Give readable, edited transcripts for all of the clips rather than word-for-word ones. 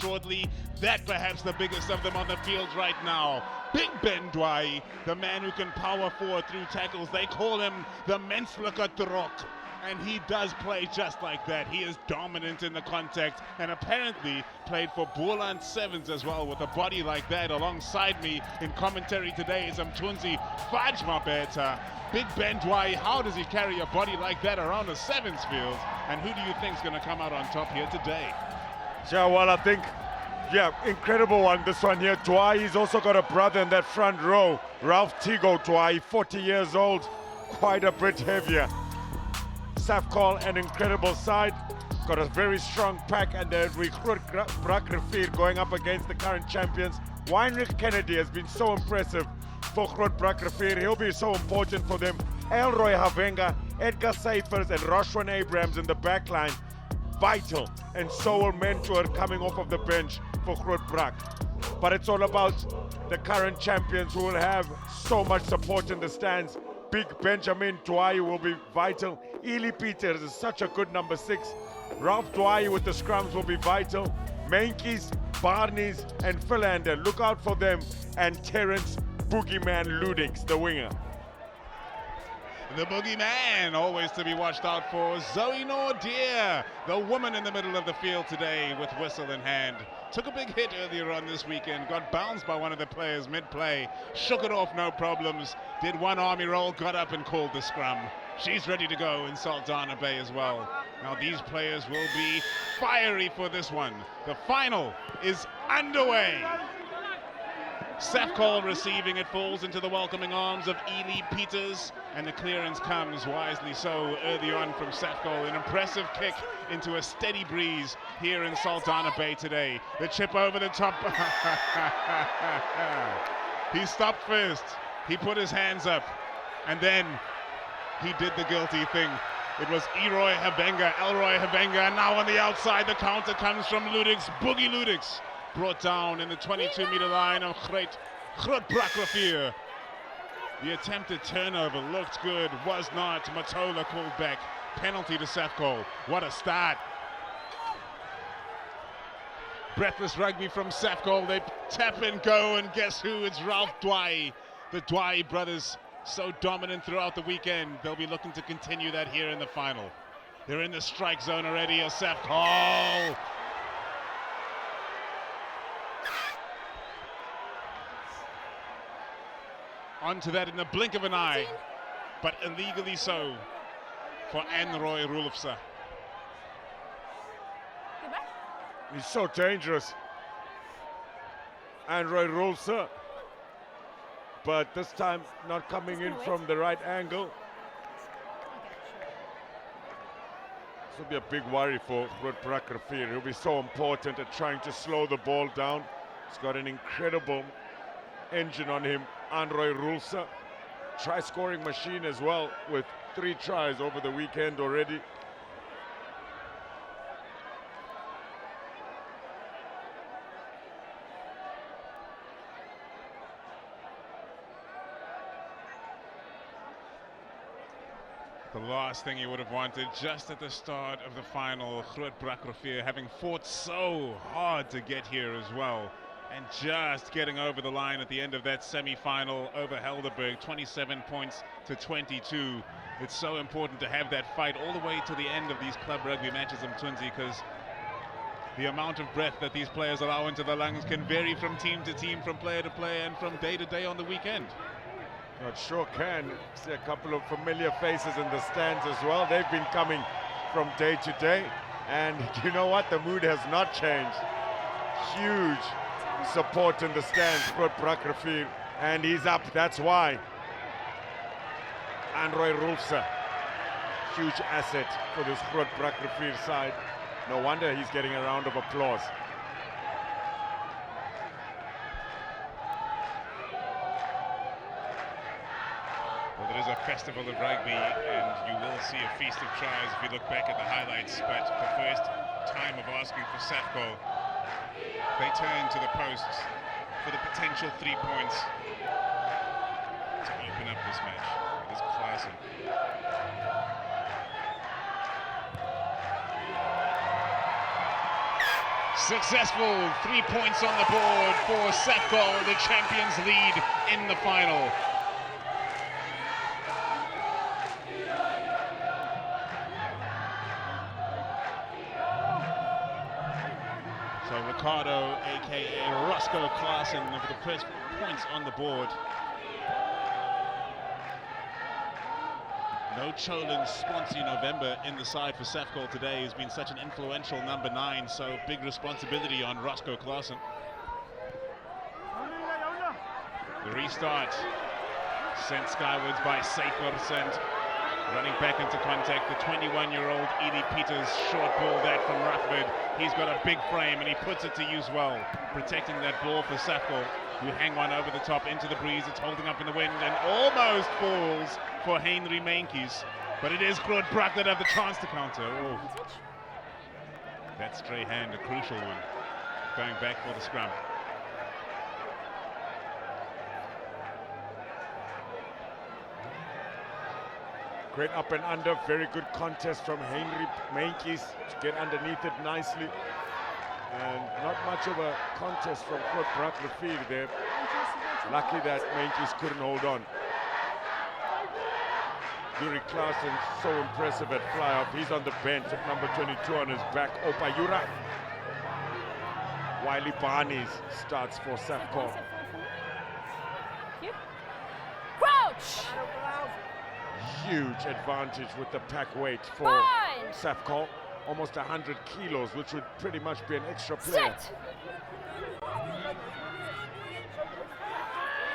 shortly. That perhaps the biggest of them on the field right now. Big Ben Dwai, the man who can power forward through tackles. They call him the Menselijke Drok. And he does play just like that. He is dominant in the contact and apparently played for Boland Sevens as well with a body like that. Alongside me in commentary today is Mtunzi Fajmabeta. Big Ben Dwai, how does he carry a body like that around the Sevens field? And who do you think is going to come out on top here today? Yeah, well, I think, incredible one, this one here. Dwai, he's also got a brother in that front row, Ralph Tigo Dwai, 40 years old, quite a bit heavier. SAFCOL, an incredible side, got a very strong pack, and the GROOTBRAK Rivier going up against the current champions. Weinrich Kennedy has been so impressive for GROOTBRAK Rivier. He'll be so important for them. Elroy Havenga, Edgar Seifers, and Roshwan Abrams in the back line. Vital, and so will Mentor coming off of the bench for GROOTBRAK. But it's all about the current champions who will have so much support in the stands. Big Benjamin Dwai will be vital. Ely Peters is such a good number 6. Ralph Dwai with the scrums will be vital. Menkes, Barneys, and Philander, look out for them. And Terence Boogeyman Ludings, the winger. The boogeyman, always to be watched out for. Zoe Nordier, the woman in the middle of the field today with whistle in hand. Took a big hit earlier on this weekend, got bounced by one of the players mid-play, shook it off, no problems, did one army roll, got up and called the scrum. She's ready to go in Saldanha Bay as well. Now these players will be fiery for this one. The final is underway. SAFCOL receiving, it falls into the welcoming arms of Ely Peters, and the clearance comes wisely so early on from SAFCOL. An impressive kick into a steady breeze here in Saldanha Bay today. The chip over the top. He stopped first. He put his hands up, and then he did the guilty thing. It was Elroy Havenga, and now on the outside the counter comes from Ludix, Boogie Ludix. Brought down in the 22-meter line of GROOTBRAK Rivier. The attempted turnover looked good, was not. Matola called back. Penalty to SAFCOL. What a start. Breathless rugby from SAFCOL. They tap and go, and guess who? It's Ralph Dwai. The Dwai brothers, so dominant throughout the weekend. They'll be looking to continue that here in the final. They're in the strike zone already. A SAFCOL. Onto that in the blink of an eye, but illegally so for Anroy Rulfse. He's so dangerous, Anroy Rulfse, but this time not coming in from the right angle. This will be a big worry for GROOTBRAK Rivier. He'll be so important at trying to slow the ball down. He's got an incredible engine on him. Anroy Rulfse, try-scoring machine as well, with 3 tries over the weekend already. The last thing you would have wanted just at the start of the final, GROOTBRAK Rivier having fought so hard to get here as well, and just getting over the line at the end of that semi-final over Helderberg, 27 points to 22. It's so important to have that fight all the way to the end of these club rugby matches, Mtunzi, because the amount of breath that these players allow into the lungs can vary from team to team, from player to player, and from day to day on the weekend. It sure can. See a couple of familiar faces in the stands as well. They've been coming from day to day, and you know what? The mood has not changed. Huge support in the stands for GROOTBRAK Rivier, and he's up, that's why. Anroy Rulfse, huge asset for this GROOTBRAK Rivier side. No wonder he's getting a round of applause. Well, it is a festival of rugby, and you will see a feast of tries if you look back at the highlights, but the first time of asking for SAFCOL, they turn to the posts for the potential 3 points to open up this match. It is classic. Successful 3 points on the board for SAFCOL, the champions lead in the final. So Ricardo, aka Roscoe Klaassen, with the first points on the board. No Cholin Sponsy November in the side for SAFCOL today. He's been such an influential number 9, so big responsibility on Roscoe Klaassen. The restart sent skywards by Seyfers and running back into contact. The 21-year-old Edie Peters, short ball that from Rugby. He's got a big frame and he puts it to use well, protecting that ball for SAFCOL, who hang one over the top into the breeze. It's holding up in the wind and almost falls for Henry Meintjes, but it is GROOTBRAK that have the chance to counter. Oh. That stray hand, a crucial one, going back for the scrum. Great up and under, very good contest from Henry Meintjes to get underneath it nicely. And not much of a contest from GROOTBRAK Rivier there. Lucky that Meintjes couldn't hold on. Yuri Klaassen, so impressive at fly-off. He's on the bench at number 22 on his back. Opa Yura. Wiley Barnes starts for SAFCOL. Crouch! Huge advantage with the pack weight for SAFCOL. Almost 100 kilos, which would pretty much be an extra player. Set.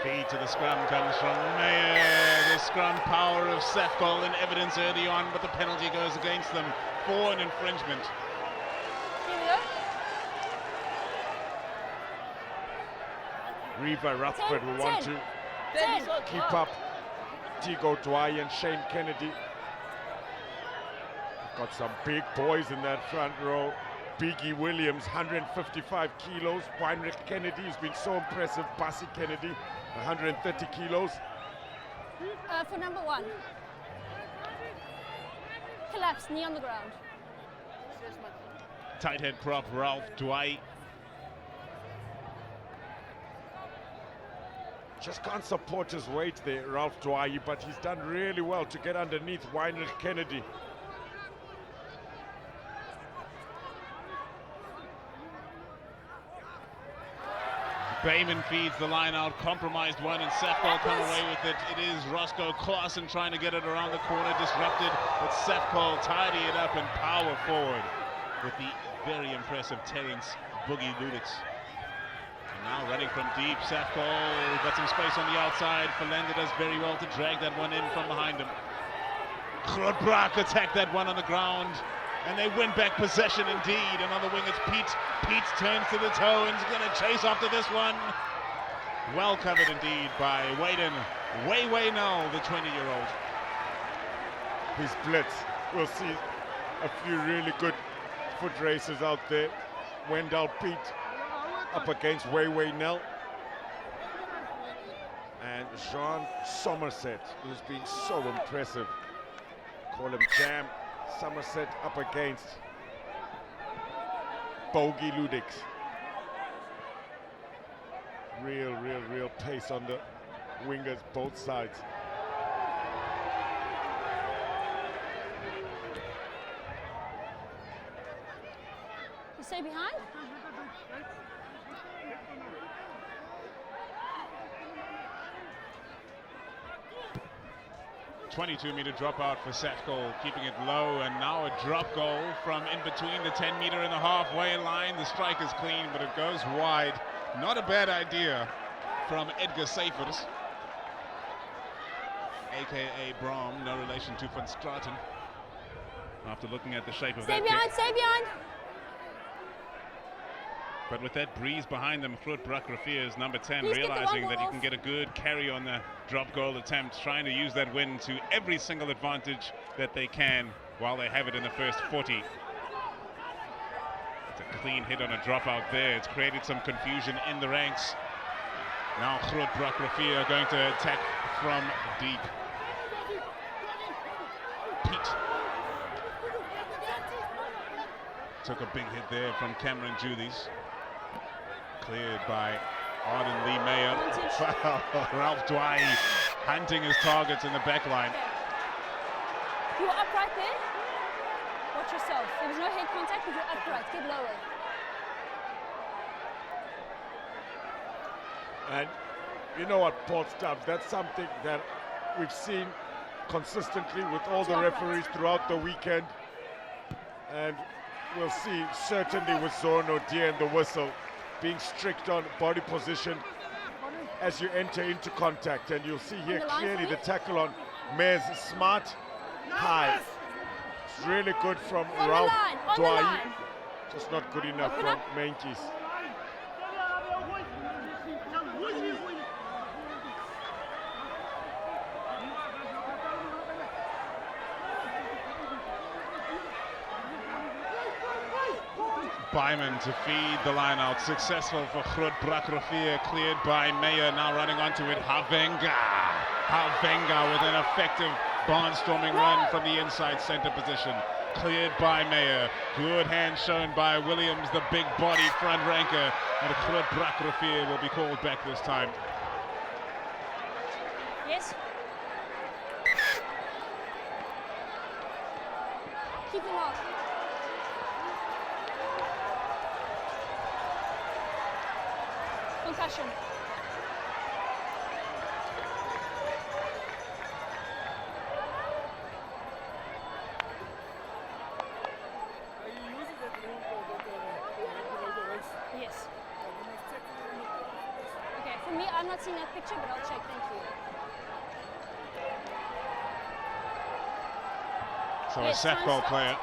Feed to the scrum comes from Meyer. The scrum power of SAFCOL in evidence early on, but the penalty goes against them for an infringement. Here we go. Riva Rutherford will want to keep up Tigo Dwyer and Shane Kennedy. Got some big boys in that front row. Biggie Williams, 155 kilos. Heinrich Kennedy has been so impressive. Bassie Kennedy, 130 kilos. For number 1. Collapse, knee on the ground. Tight head prop Ralph Dwyer. Just can't support his weight there, Ralph Dwyer, but he's done really well to get underneath Heinrich Kennedy. Bayman feeds the line out, compromised one, and SAFCOL come away with it. It is Roscoe Klaassen trying to get it around the corner, disrupted, but SAFCOL tidy it up and power forward with the very impressive Terence Boogie Ludix. And now running from deep, SAFCOL got some space on the outside. Verlinde does very well to drag that one in from behind him. GROOTBRAK attacked that one on the ground, and they win back possession indeed. And on the wing it's Pete. Pete turns to the toe and is going to chase after this one. Well covered indeed by Waden. Way now, the 20-year-old. His blitz. We'll see a few really good foot races out there. Wendell Pete up against Way Nell. And Jean Somerset, who's been so impressive. Call him Jam. Somerset up against Bogey Ludix. Real pace on the wingers, both sides. You stay behind? 22-meter dropout for SAFCOL, keeping it low, and now a drop goal from in between the 10-meter and the halfway line. The strike is clean, but it goes wide. Not a bad idea from Edgar Seyfers, aka Brom, no relation to Van Straten. After looking at the shape of that kick. Stay behind! But with that breeze behind them, GROOTBRAK Rivier's number 10, realizing that he can get a good carry on the drop goal attempt, trying to use that win to every single advantage that they can while they have it in the first 40. It's a clean hit on a dropout there. It's created some confusion in the ranks. Now GROOTBRAK Rivier going to attack from deep. Pete. Took a big hit there from Cameron Julies. Cleared by Arden Lee Mayer. Ralph Dwight hunting his targets in the back line. You were upright there. Watch yourself. There was no head contact, but you're upright. Get lower. And you know what, Paul Stubbs, that's something that we've seen consistently with all the referees throughout the weekend. And we'll see certainly with Zono, Dia and the whistle being strict on body position as you enter into contact. And you'll see here clearly the tackle on Mayer's smart, high. It's really good from Ralph Dwai. Just not good enough from Meintjes. Byman to feed the line out. Successful for GROOTBRAK RIVIER. Cleared by Mayer. Now running onto it. Havenga with an effective barnstorming run from the inside center position. Cleared by Mayer. Good hand shown by Williams, the big body front ranker. And GROOTBRAK RIVIER will be called back this time. Yes. Keep them off. Concussion. Yes. Okay, for me, I'm not seeing that picture, but I'll check. Thank you. So Yes, a SAFCOL time player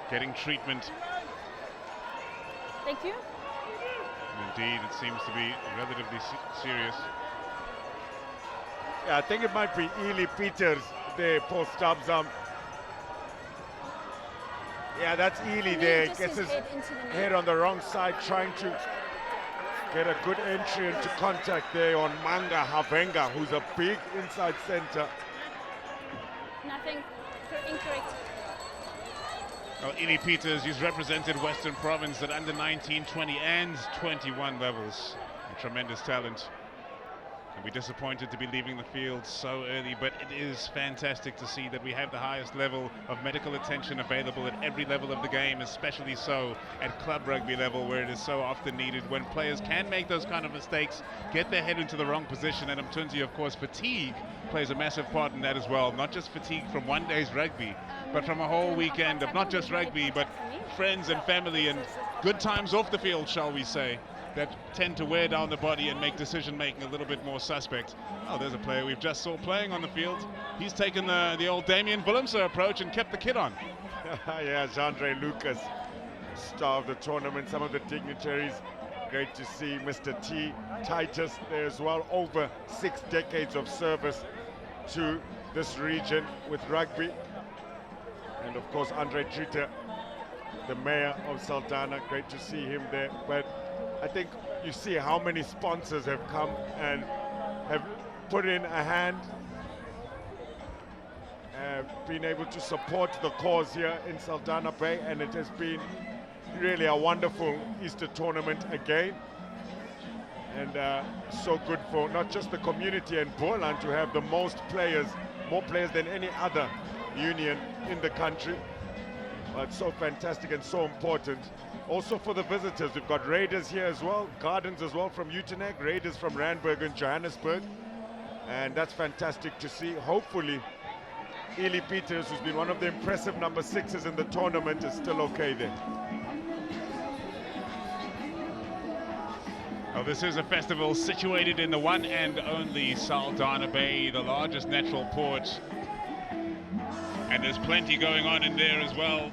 getting treatment. Thank you. Indeed, it seems to be relatively serious. Yeah, I think it might be Ely Peters there, Paul Stubbs. Yeah, that's Ely there. Gets his head on the wrong side, trying to get a good entry into contact there on Manga Havenga, who's a big inside center. Nothing. Incorrect. Well, Ely Peters, he's represented Western Province at under 19, 20 and 21 levels. A tremendous talent. And we're disappointed to be leaving the field so early, but it is fantastic to see that we have the highest level of medical attention available at every level of the game, especially so at club rugby level, where it is so often needed when players can make those kind of mistakes, get their head into the wrong position. And Mtunzi, of course, fatigue plays a massive part in that as well. Not just fatigue from one day's rugby, but from a whole weekend of not just rugby, but friends and family and good times off the field, shall we say, that tend to wear down the body and make decision-making a little bit more suspect. Oh, there's a player we've just saw playing on the field. He's taken the old Damien Willemse approach and kept the kid on. Yeah, Jandre Lucas, star of the tournament, some of the dignitaries. Great to see Mr. T. Titus there as well. Over 6 decades of service to this region with rugby. And of course, Andre Trita, the mayor of Saldanha. Great to see him there. But I think you see how many sponsors have come and have put in a hand, been able to support the cause here in Saldanha Bay, and it has been really a wonderful Easter tournament again. And so good for not just the community and Boland to have the most players, more players than any other union in the country. But so fantastic and so important. Also for the visitors, we've got Raiders here as well, Gardens as well from Uitenhage, Raiders from Randburg and Johannesburg. And that's fantastic to see. Hopefully, Ely Peters, who's been one of the impressive number 6s in the tournament, is still okay there. Well, this is a festival situated in the one and only Saldanha Bay, the largest natural port. And there's plenty going on in there as well,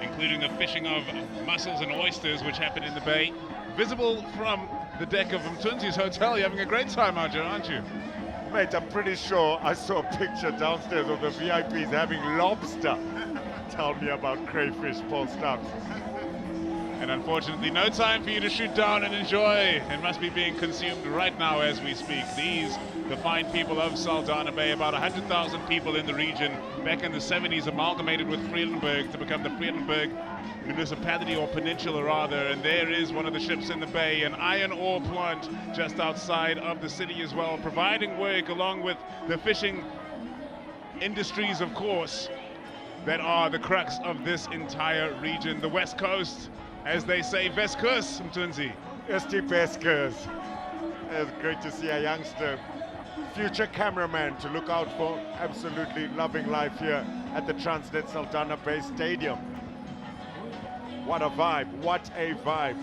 including the fishing of mussels and oysters, which happen in the bay. Visible from the deck of Mtunzi's hotel. You're having a great time out here, aren't you? Mate, I'm pretty sure I saw a picture downstairs of the VIPs having lobster. Tell me about crayfish, Paul Stubbs. And unfortunately, no time for you to shoot down and enjoy. It must be being consumed right now as we speak. These, the fine people of Saldanha Bay, about 100,000 people in the region, back in the 70s, amalgamated with Vredenburg to become the Vredenburg municipality, or peninsula rather. And there is one of the ships in the bay, an iron ore plant just outside of the city as well, providing work along with the fishing industries, of course, that are the crux of this entire region. The West Coast, as they say, Westkust, Mtunzi. Esti Beskers. It's great to see a youngster, future cameraman, to look out for. Absolutely loving life here at the Transnet Saldanha Bay Stadium. What a vibe, what a vibe.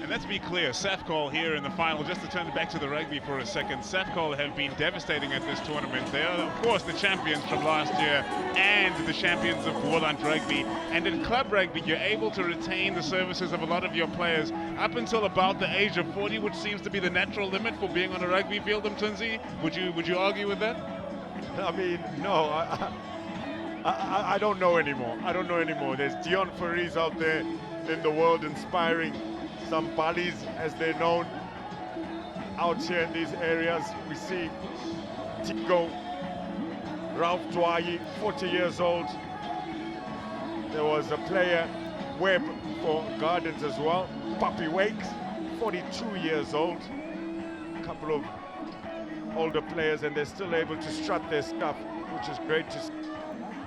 And let's be clear, SAFCOL here in the final, just to turn it back to the rugby for a second, SAFCOL have been devastating at this tournament. They are, of course, the champions from last year and the champions of Boland Rugby. And in club rugby, you're able to retain the services of a lot of your players up until about the age of 40, which seems to be the natural limit for being on a rugby field, Mtunzi. Would you argue with that? I mean, no, I don't know anymore. I don't know anymore. There's Dion Faris out there in the world inspiring some Balis, as they're known, out here in these areas. We see Tigo, Ralph Dwyer, 40 years old. There was a player, Webb, for Gardens as well. Puppy Wakes, 42 years old. A couple of older players, and they're still able to strut their stuff, which is great to see.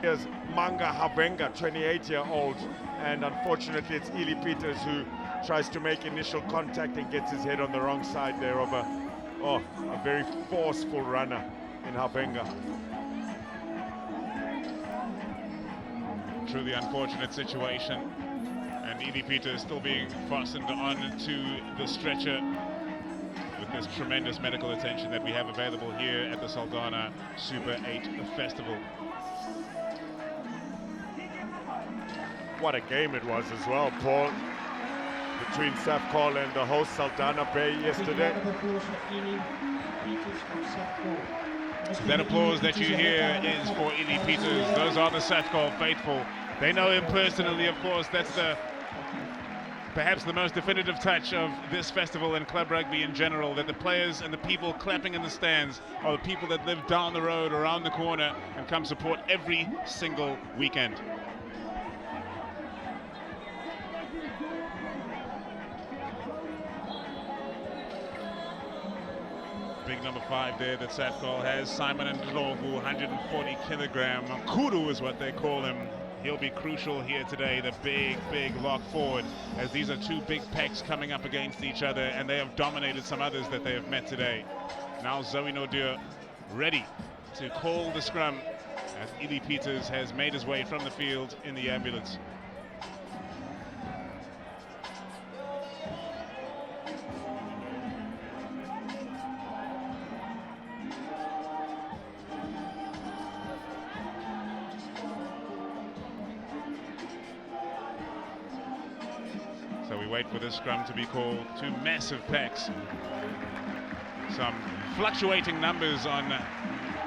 Here's Manga Habenga, 28-year-old, and unfortunately it's Ely Peters who tries to make initial contact and gets his head on the wrong side there of a very forceful runner in Habenga. Truly unfortunate situation, and Ely Peters still being fastened on to the stretcher with this tremendous medical attention that we have available here at the Saldanha Super 8 Festival. What a game it was as well, Paul, between SAFCOL and the host Saldanha Bay yesterday. That applause that you hear is for Ely Peters. Those are the SAFCOL faithful. They know him personally, of course. That's perhaps the most definitive touch of this festival and club rugby in general, that the players and the people clapping in the stands are the people that live down the road, around the corner, and come support every single weekend. Big number 5 there that SAFCOL has, Simon Ndlovu, 140 kilogram. Kudu is what they call him. He'll be crucial here today, the big lock forward, as these are two big packs coming up against each other, and they have dominated some others that they have met today. Now Zoe Nodur ready to call the scrum as Ely Peters has made his way from the field in the ambulance. So we wait for this scrum to be called. Two massive packs. Some fluctuating numbers on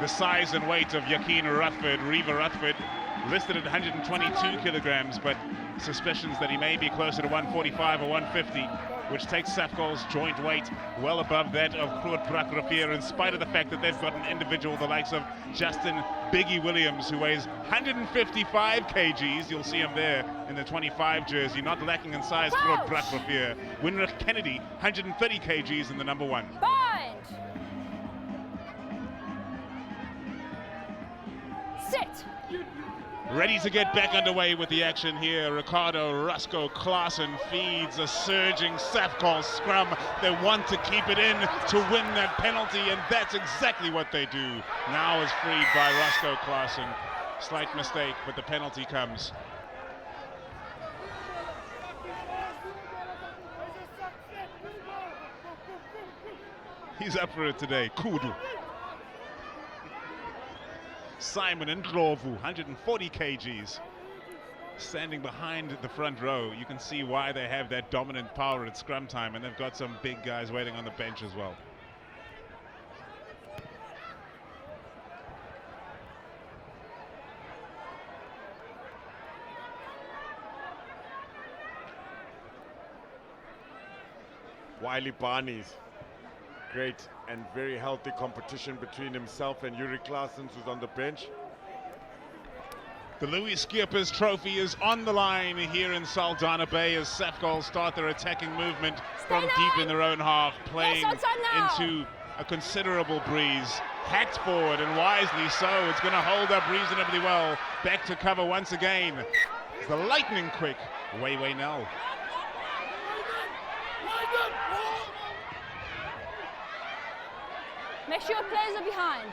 the size and weight of Yakin Rutford, Reva Rutford, listed at 122 kilograms, but suspicions that he may be closer to 145 or 150, which takes SAFCOL's joint weight well above that of GROOTBRAK Rivier, in spite of the fact that they've got an individual, the likes of Justin Biggie Williams, who weighs 155 kgs. You'll see him there in the 25 jersey, not lacking in size, GROOTBRAK Rivier. Winrich Kennedy, 130 kgs in the number 1. Bind. Sit. Ready to get back underway with the action here. Ricardo Rusco Klaassen feeds a surging SAFCOL scrum. They want to keep it in to win that penalty, and that's exactly what they do. Now is freed by Rusco Klaassen. Slight mistake, but the penalty comes. He's up for it today, Kudu. Simon Ndlovu, 140 kgs, standing behind the front row. You can see why they have that dominant power at scrum time, and they've got some big guys waiting on the bench as well. Wiley Barney's great and very healthy competition between himself and Yuri Klaasens, who's on the bench. The Louis Schippers trophy is on the line here in Saldanha Bay as SAFCOL start their attacking movement from deep in their own half, playing into a considerable breeze. Hacked forward, and wisely so. It's going to hold up reasonably well. Back to cover once again. The lightning quick Wei Nell. Make sure your players are behind.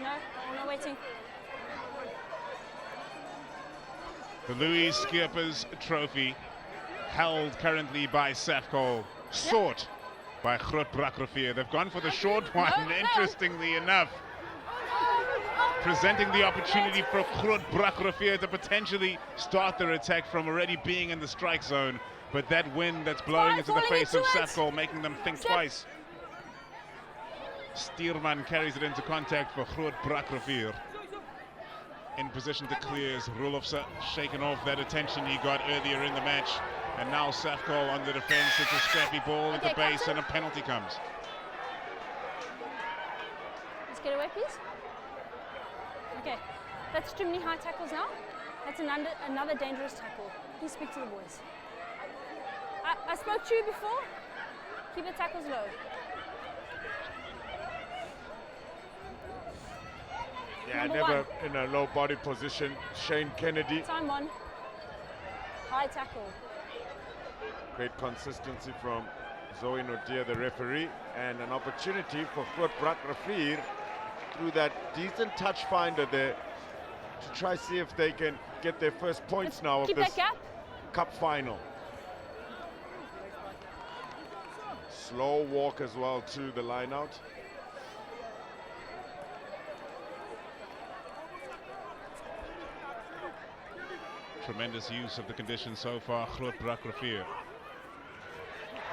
No, I'm not waiting. The Louis Schippers trophy, held currently by SAFCOL, sought by GROOTBRAK RIVIER. They've gone for the short one, interestingly enough, presenting the opportunity for GROOTBRAK RIVIER to potentially start their attack from already being in the strike zone. But that wind that's blowing into the face of SAFCOL, making them think twice. Steerman carries it into contact for GROOTBRAK RIVIER. In position to clear as Rulofse shaken off that attention he got earlier in the match. And now SAFCOL on the defense. It's a scrappy ball at the base and a penalty comes. Let's get away, please. Okay, that's too many high tackles now. That's another dangerous tackle. Please speak to the boys. I spoke to you before. Keep the tackles low. Yeah, Number never one. in a low body position. Shane Kennedy. Time one. High tackle. Great consistency from Zoe Nodia, the referee, and an opportunity for GROOTBRAK RIVIER through that decent touch finder there to try see if they can get their first points now of this cup final. Slow walk as well to the line out. Tremendous use of the conditions so far, GROOTBRAK RIVIER.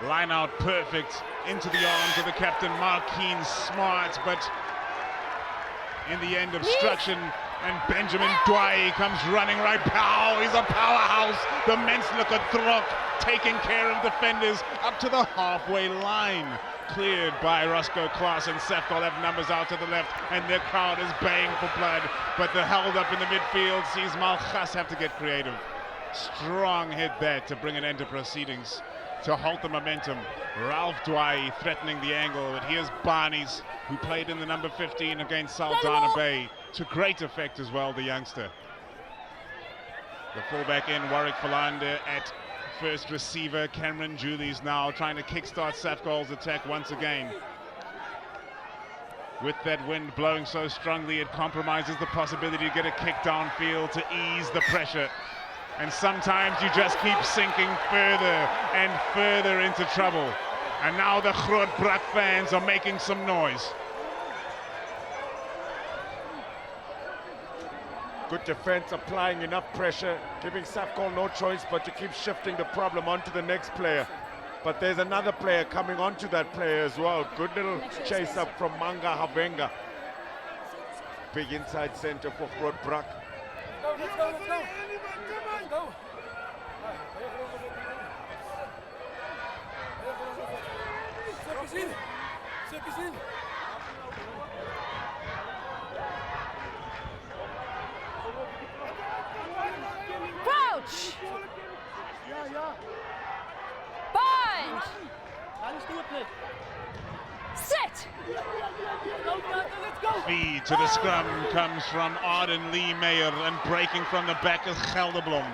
Line out perfect into the arms of the captain, Markeen Smart, but in the end obstruction, and Benjamin Dwyer comes running right. Pow, he's a powerhouse. The Menslucker Drok taking care of defenders up to the halfway line. Cleared by Roscoe Klaas, and SAFCOL have numbers out to the left, and their crowd is baying for blood. But they're held up in the midfield, sees Malchas have to get creative. Strong hit there to bring an end to proceedings, to halt the momentum. Ralph Dwyer threatening the angle, but here's Barnes, who played in the number 15 against Saldanha Bay, to great effect as well, the youngster. The fullback in, Warwick Philander at first receiver. Cameron Julies now trying to kickstart SAFCOL's attack once again. With that wind blowing so strongly, it compromises the possibility to get a kick downfield to ease the pressure. And sometimes you just keep sinking further and further into trouble. And now the GROOTBRAK fans are making some noise. Good defense, applying enough pressure, giving SAFCOL no choice but to keep shifting the problem onto the next player. But there's another player coming onto that player as well. Good little chase up from Manga Havenga. Big inside center for GROOTBRAK. Let's go, let's go. Let's go. Crouch! Bind! Sit! Feed to the scrum comes from Arden Lee Meyer, and breaking from the back is Gelderblom.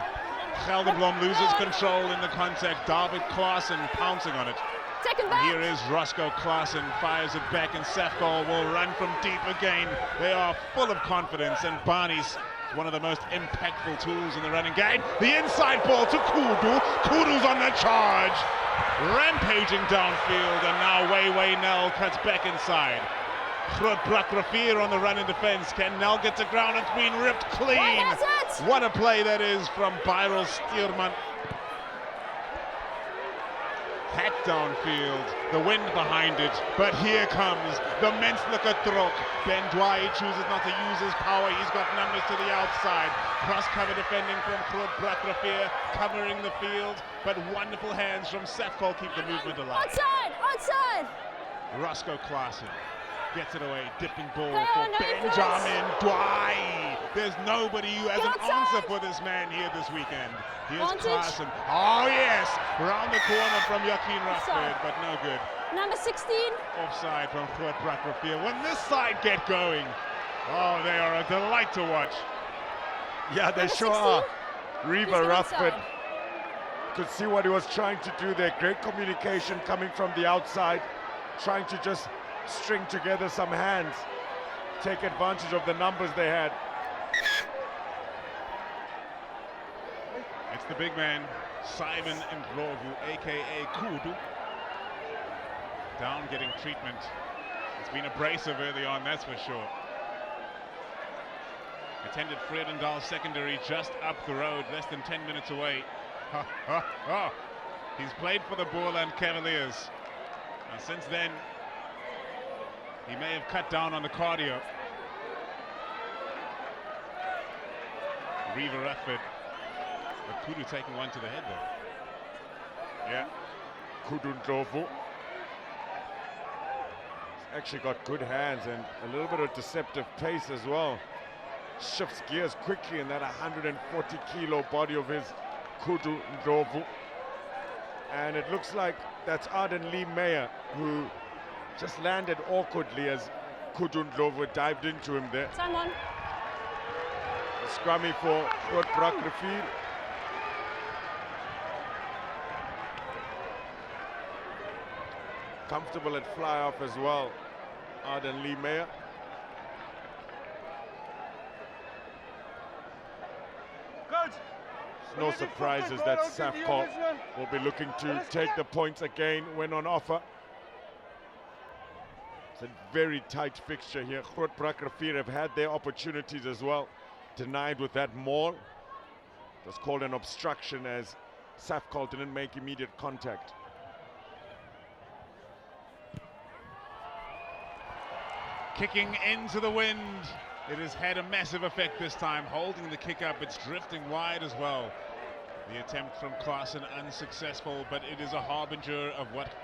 Gelderblom loses control in the contact. David Klaassen pouncing on it. Here is Roscoe Klaassen, fires it back, and SAFCOL will run from deep again. They are full of confidence, and Barney's one of the most impactful tools in the running game. The inside ball to Kudu. Kudu's on the charge. Rampaging downfield, and now Wei Nell cuts back inside. GROOTBRAK RIVIER on the run in defense. Can Nell get to ground? It's been ripped clean. What a play that is from Byron Steerman. Hat downfield, the wind behind it, but here comes the menselijke trok. Ben Dwyer chooses not to use his power, he's got numbers to the outside. Cross-cover defending from GROOTBRAK RIVIER, covering the field, but wonderful hands from SAFCOL keep the movement alive. Outside, outside. Roscoe Klaassen gets it away, dipping ball Play for on, no Benjamin Dwyer. There's nobody who has Get an outside. answer for this man here this weekend. Here's Advantage. Klaassen. Oh yes, round the corner from Joachim Offside. Rutherford, but no good. Number 16. Offside from GROOTBRAK RIVIER. When this side get going, oh, they are a delight to watch. Yeah, they Number sure 16. are. He's River going Rutherford inside. could see what he was trying to do there. Great communication coming from the outside, trying to just string together some hands, take advantage of the numbers they had. It's the big man, Simon Ndlovu, aka Kudu. Down getting treatment. It's been abrasive early on, that's for sure. Attended Vredendal Secondary just up the road, less than 10 minutes away. He's played for the Boerland Cavaliers. And since then, he may have cut down on the cardio. River Rutherford, but Kudu taking one to the head though. Yeah, Kudu Ndlovu. Actually got good hands and a little bit of deceptive pace as well. Shifts gears quickly in that 140 kilo body of his, Kudu Ndlovu. And it looks like that's Arden Lee Meyer who just landed awkwardly as Kudu Ndlovu dived into him there. Time on. A scrummy for GROOTBRAK RIVIER. Comfortable at fly off as well, Arden Lee Meyer. No surprises that SAFCOL will be looking to take the points again when on offer. It's a very tight fixture here. GROOTBRAK RIVIER have had their opportunities as well, denied with that maul. It was called an obstruction as SAFCOL didn't make immediate contact. Kicking into the wind. It has had a massive effect this time, holding the kick up. It's drifting wide as well. The attempt from Klaassen unsuccessful, but it is a harbinger of what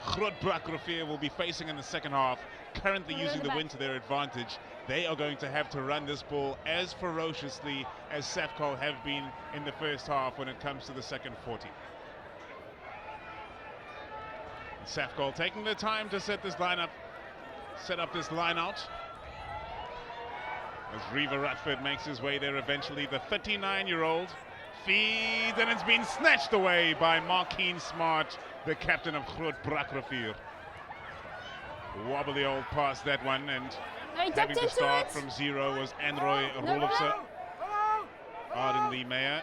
GROOTBRAK RIVIER will be facing in the second half. Currently using the wind to their advantage. They are going to have to run this ball as ferociously as SAFCOL have been in the first half when it comes to the second 40. SAFCOL taking their time to set up this line out. As River Rutherford makes his way there eventually, the 39-year-old feeds, and it's been snatched away by Markeen Smart, the captain of GROOTBRAK RIVIER. Wobbly old pass that one, and having to start from zero was Anroy Rolofse. Arden Lee Meyer,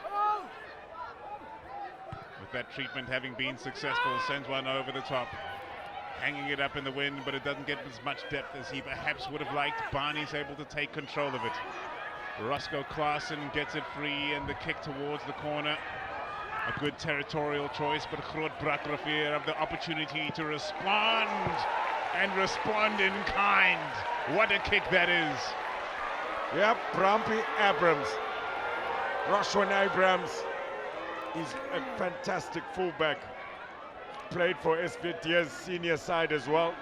with that treatment having been successful, sends one over the top. Hanging it up in the wind, but it doesn't get as much depth as he perhaps would have liked. Barney's able to take control of it. Roscoe Klaassen gets it free, and the kick towards the corner. A good territorial choice, but GROOTBRAK RIVIER have the opportunity to respond, and respond in kind. What a kick that is. Yep, Brampy Abrams. Roshwan Abrams is a fantastic fullback. Played for SVT's senior side as well.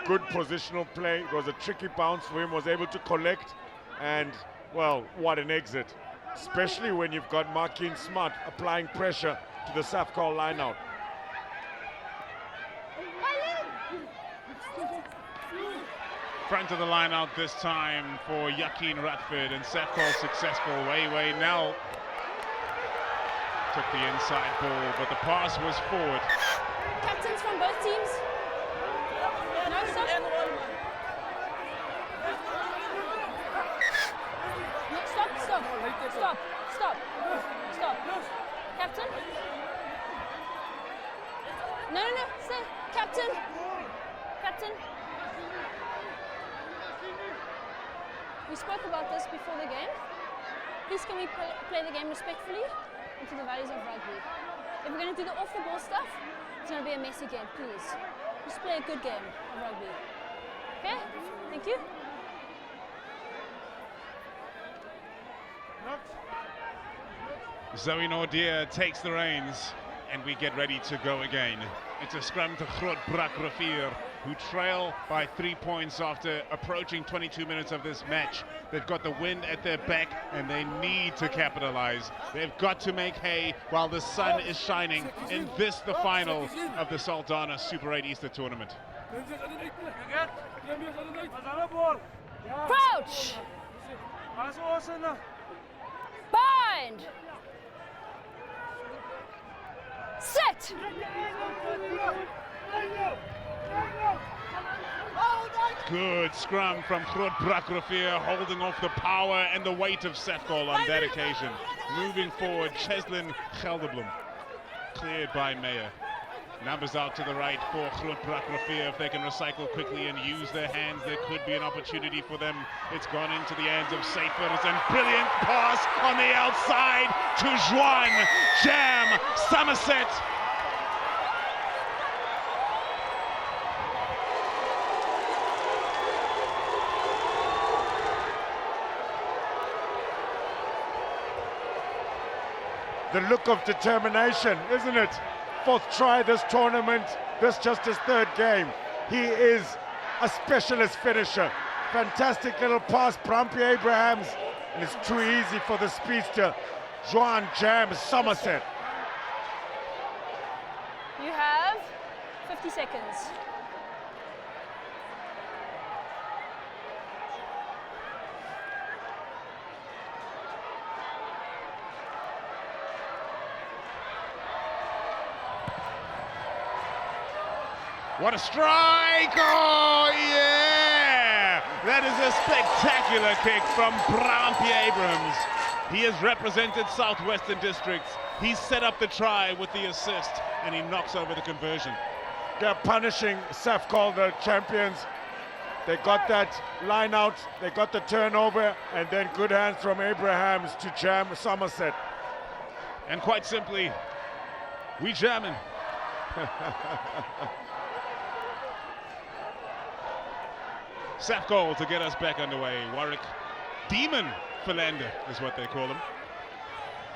Good positional play. It was a tricky bounce for him, was able to collect, and well, what an exit. Especially when you've got Markeen Smart applying pressure to the SAFCOL lineout. Front of the line out this time for Joachim Rutherford, and SAFCOL successful. Way Nell took the inside ball, but the pass was forward. Captains from both teams. No, stop. No, stop. Captain. No, stay. Captain. We spoke about this before the game. Please can we play the game respectfully and to the values of rugby. If we're going to do the off-the-ball stuff, it's going to be a mess again, please. Just play a good game of rugby. Okay? Thank you. Zoe Nordier takes the reins, and we get ready to go again. It's a scrum to GROOTBRAK Rivier, who trail by 3 points after approaching 22 minutes of this match. They've got the wind at their back, and they need to capitalize. They've got to make hay while the sun is shining in this, the final of the Saldanha Super 8 Easter Tournament. Crouch! Bind! Sit! Good scrum from GROOTBRAK Rivier, holding off the power and the weight of SAFCOL on that occasion. Moving forward, Cheslin Gelderblom, cleared by Meyer. Numbers out to the right for GROOTBRAK Rivier. If they can recycle quickly and use their hands, there could be an opportunity for them. It's gone into the hands of Safers, and brilliant pass on the outside to Juan Jam Somerset. The look of determination, isn't it? Fourth try this tournament, this just his third game. He is a specialist finisher. Fantastic little pass, Brakier Abrahams, and it's too easy for the speedster, Juan Jam Somerset. You have 50 seconds. What a strike! Oh, yeah! That is a spectacular kick from Brakier Abrahams. He has represented Southwestern Districts. He set up the try with the assist, and he knocks over the conversion. They're punishing SAFCOL, the champions. They got that line out, they got the turnover, and then good hands from Abrahams to Jam Somerset. And quite simply, we jamming. SAFCOL to get us back underway. Warwick Demon Philander is what they call him.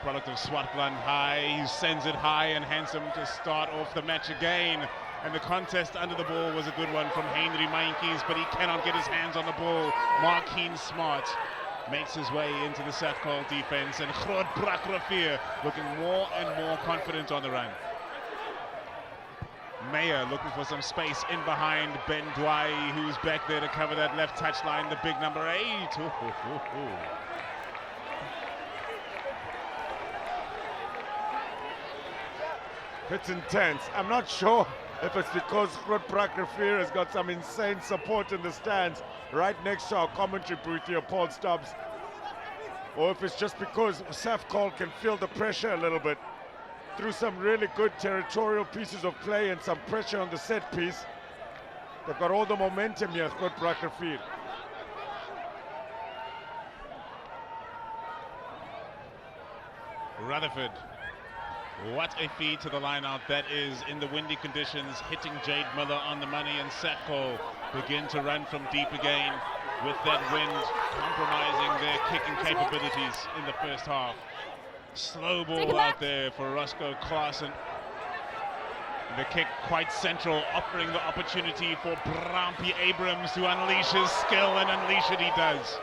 Product of Swartland High. He sends it high and handsome to start off the match again. And the contest under the ball was a good one from Henry Mainkies, but he cannot get his hands on the ball. Markeen Smart makes his way into the SAFCOL defense, and GROOTBRAK Rivier looking more and more confident on the run. Meyer looking for some space in behind Ben Dwai, who's back there to cover that left touchline, the big number 8. It's intense. I'm not sure if it's because GROOTBRAK Rivier has got some insane support in the stands right next to our commentary booth here, Paul Stubbs, or if it's just because SAFCOL can feel the pressure a little bit through some really good territorial pieces of play and some pressure on the set piece. They've got all the momentum here, GROOTBRAK Rivier. Rutherford, what a feed to the line out that is in the windy conditions, hitting Jade Miller on the money, and SAFCOL begin to run from deep again with that wind compromising their kicking capabilities in the first half. Slow ball out there for Roscoe Klaassen. The kick quite central, offering the opportunity for Brakier Abrahams to unleash his skill, and unleash it he does.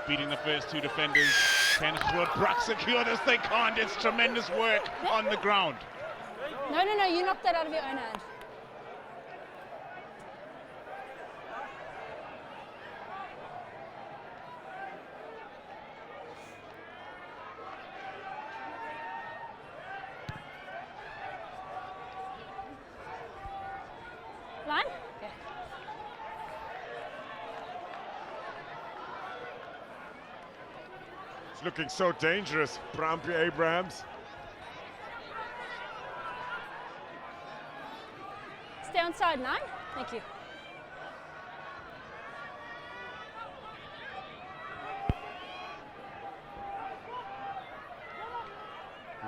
Beating the first two defenders. Can GROOTBRAK secure this? They can't. It's tremendous work on the ground. No, you knocked that out of your own hand. Line? Okay. It's looking so dangerous, Brakier Abrahams. Stay on side 9. Thank you.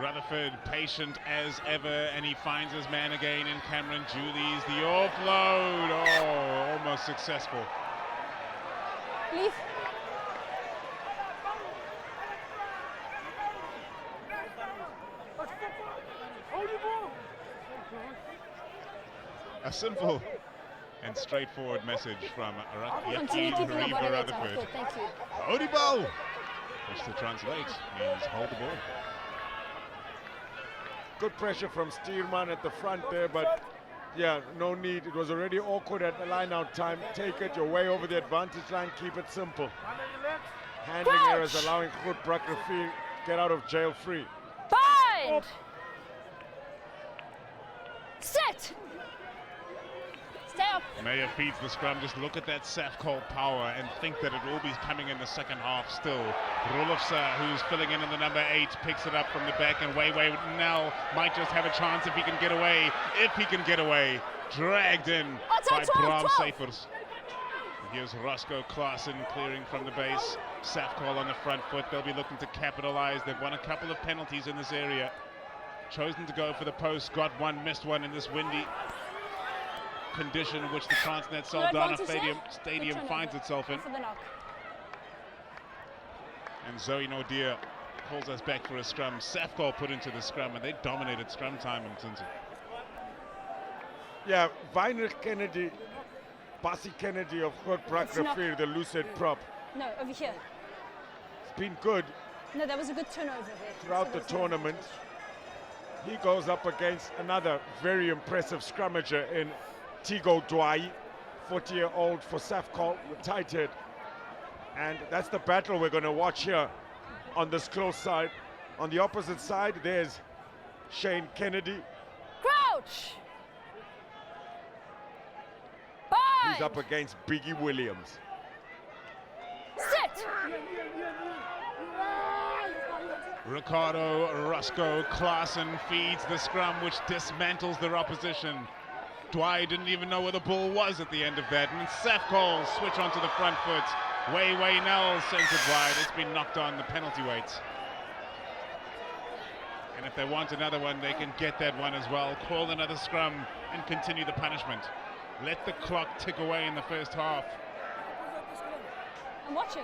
Rutherford patient as ever, and he finds his man again in Cameron Julies. The offload, oh, almost successful. Leave. A simple and straightforward message from Continue Brakier keeping your body weight up. Rutherford. Good, thank you. Hold the ball, which to translate means hold the ball. Good pressure from Stearman at the front there, but yeah, no need. It was already awkward at the line-out time. Take it, you're way over the advantage line, keep it simple. Handling errors allowing GROOTBRAK Rivier get out of jail free. Bind! Sit! Stay up. Meyer feeds the scrum. Just look at that SAFCOL power and think that it will be coming in the second half still. Rolofsa, who's filling in the number 8, picks it up from the back, and Way now might just have a chance if he can get away. If he can get away. Dragged in by 12, Bram 12. Seifers. Here's Roscoe Klaassen clearing from the base. SAFCOL on the front foot. They'll be looking to capitalize. They've won a couple of penalties in this area. Chosen to go for the post. Got one, missed one in this windy condition which the Transnet Saldanha Stadium finds itself in. And Zoe Nordia calls us back for a scrum. SAFCOL put into the scrum, and they dominated scrum time in Mtsinzi. Yeah, Weiner Kennedy, Bassi Kennedy of GROOTBRAK Rivier, the lucid prop. No, over here. It's been good No, that was a good turnover there. throughout the tournament. He goes up against another very impressive scrummager in Tigo Dwai, 40-year-old for SAFCOL, the tight head. And that's the battle we're going to watch here on this close side. On the opposite side, there's Shane Kennedy. Crouch! Bind! He's up against Biggie Williams. Sit! Ricardo Roscoe Klaassen feeds the scrum, which dismantles their opposition. Dwyer didn't even know where the ball was at the end of that, and SAFCOL switch onto the front foot. Way Nell sends it wide. It's been knocked on the penalty weights. And if they want another one, they can get that one as well. Call another scrum and continue the punishment. Let the clock tick away in the first half. I'm watching.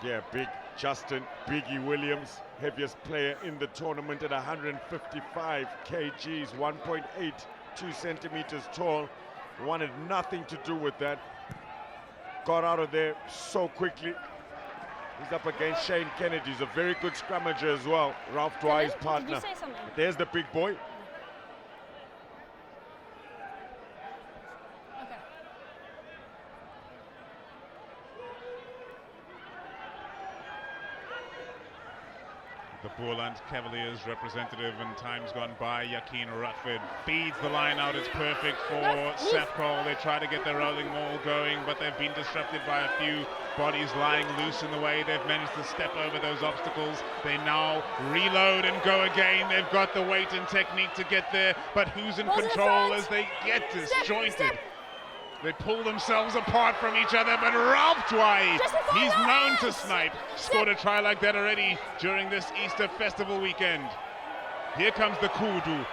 Yeah, big Justin Biggie Williams, heaviest player in the tournament at 155 kgs, 1.82 centimeters tall. Wanted nothing to do with that. Got out of there so quickly. He's up against Shane Kennedy. He's a very good scrummager as well. Ralph Dwyer's partner. Did you say something? There's the big boy. Okay. The Boerland Cavaliers representative in times gone by, Yakin Rutherford, feeds the line out. It's perfect for SAFCOL. They try to get their rolling maul going, but they've been disrupted by a few bodies lying loose in the way. They've managed to step over those obstacles. They now reload and go again. They've got the weight and technique to get there, but who's in control as they get disjointed? They pull themselves apart from each other, but Ralph Dwyer, he's known to snipe. Scored a try like that already during this Easter festival weekend. Here comes the kudu.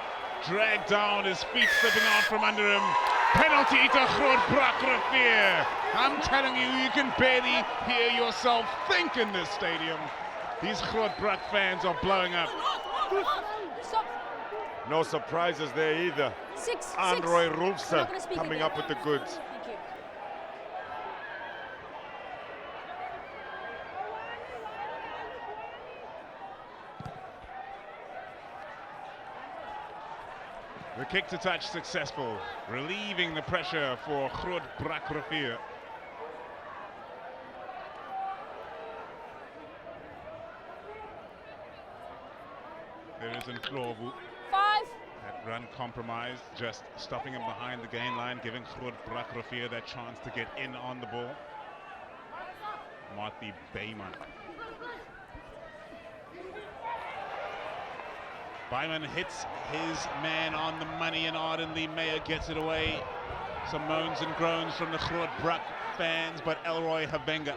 Dragged down, his feet slipping out from under him. Penalty to GROOTBRAK Rivier. I'm telling you, you can barely hear yourself think in this stadium. These GROOTBRAK fans are blowing up. Stop. No surprises there either. Androy Rolfse coming up with the goods. Thank you. The kick to touch successful, relieving the pressure for GROOTBRAK Rivier. There is Ndlovu. 5. That run compromised, just stopping him behind the gain line, giving GROOTBRAK Rivier that chance to get in on the ball. Marty Beyman. Beyman hits his man on the money, and Arden Lee Meyer gets it away. Some moans and groans from the GROOTBRAK fans, but Elroy Habenga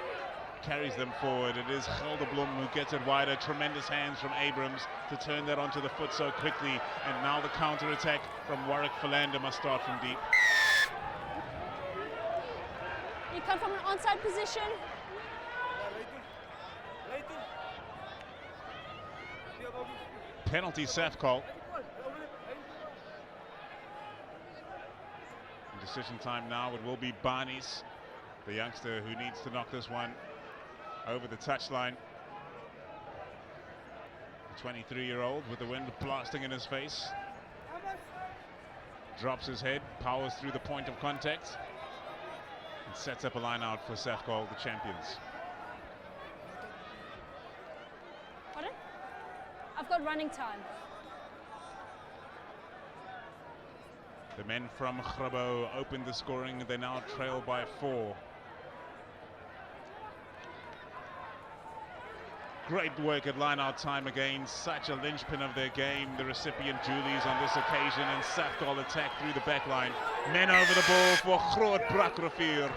carries them forward. It is Gelderblom who gets it wider. Tremendous hands from Abrams to turn that onto the foot so quickly. And now the counter-attack from Warwick Philander must start from deep. You come from an onside position. Penalty SAFCOL. Decision time now. It will be Barnes, the youngster who needs to knock this one over the touchline. The 23-year-old with the wind blasting in his face. Drops his head, powers through the point of contact, and sets up a line out for SAFCOL, the champions. Pardon? I've got running time. The men from Grabo opened the scoring. They now trail by 4. Great work at line-out time again. Such a linchpin of their game. The recipient Julies on this occasion, and SAFCOL attack through the back line. Men over the ball for GROOTBRAK RIVIER,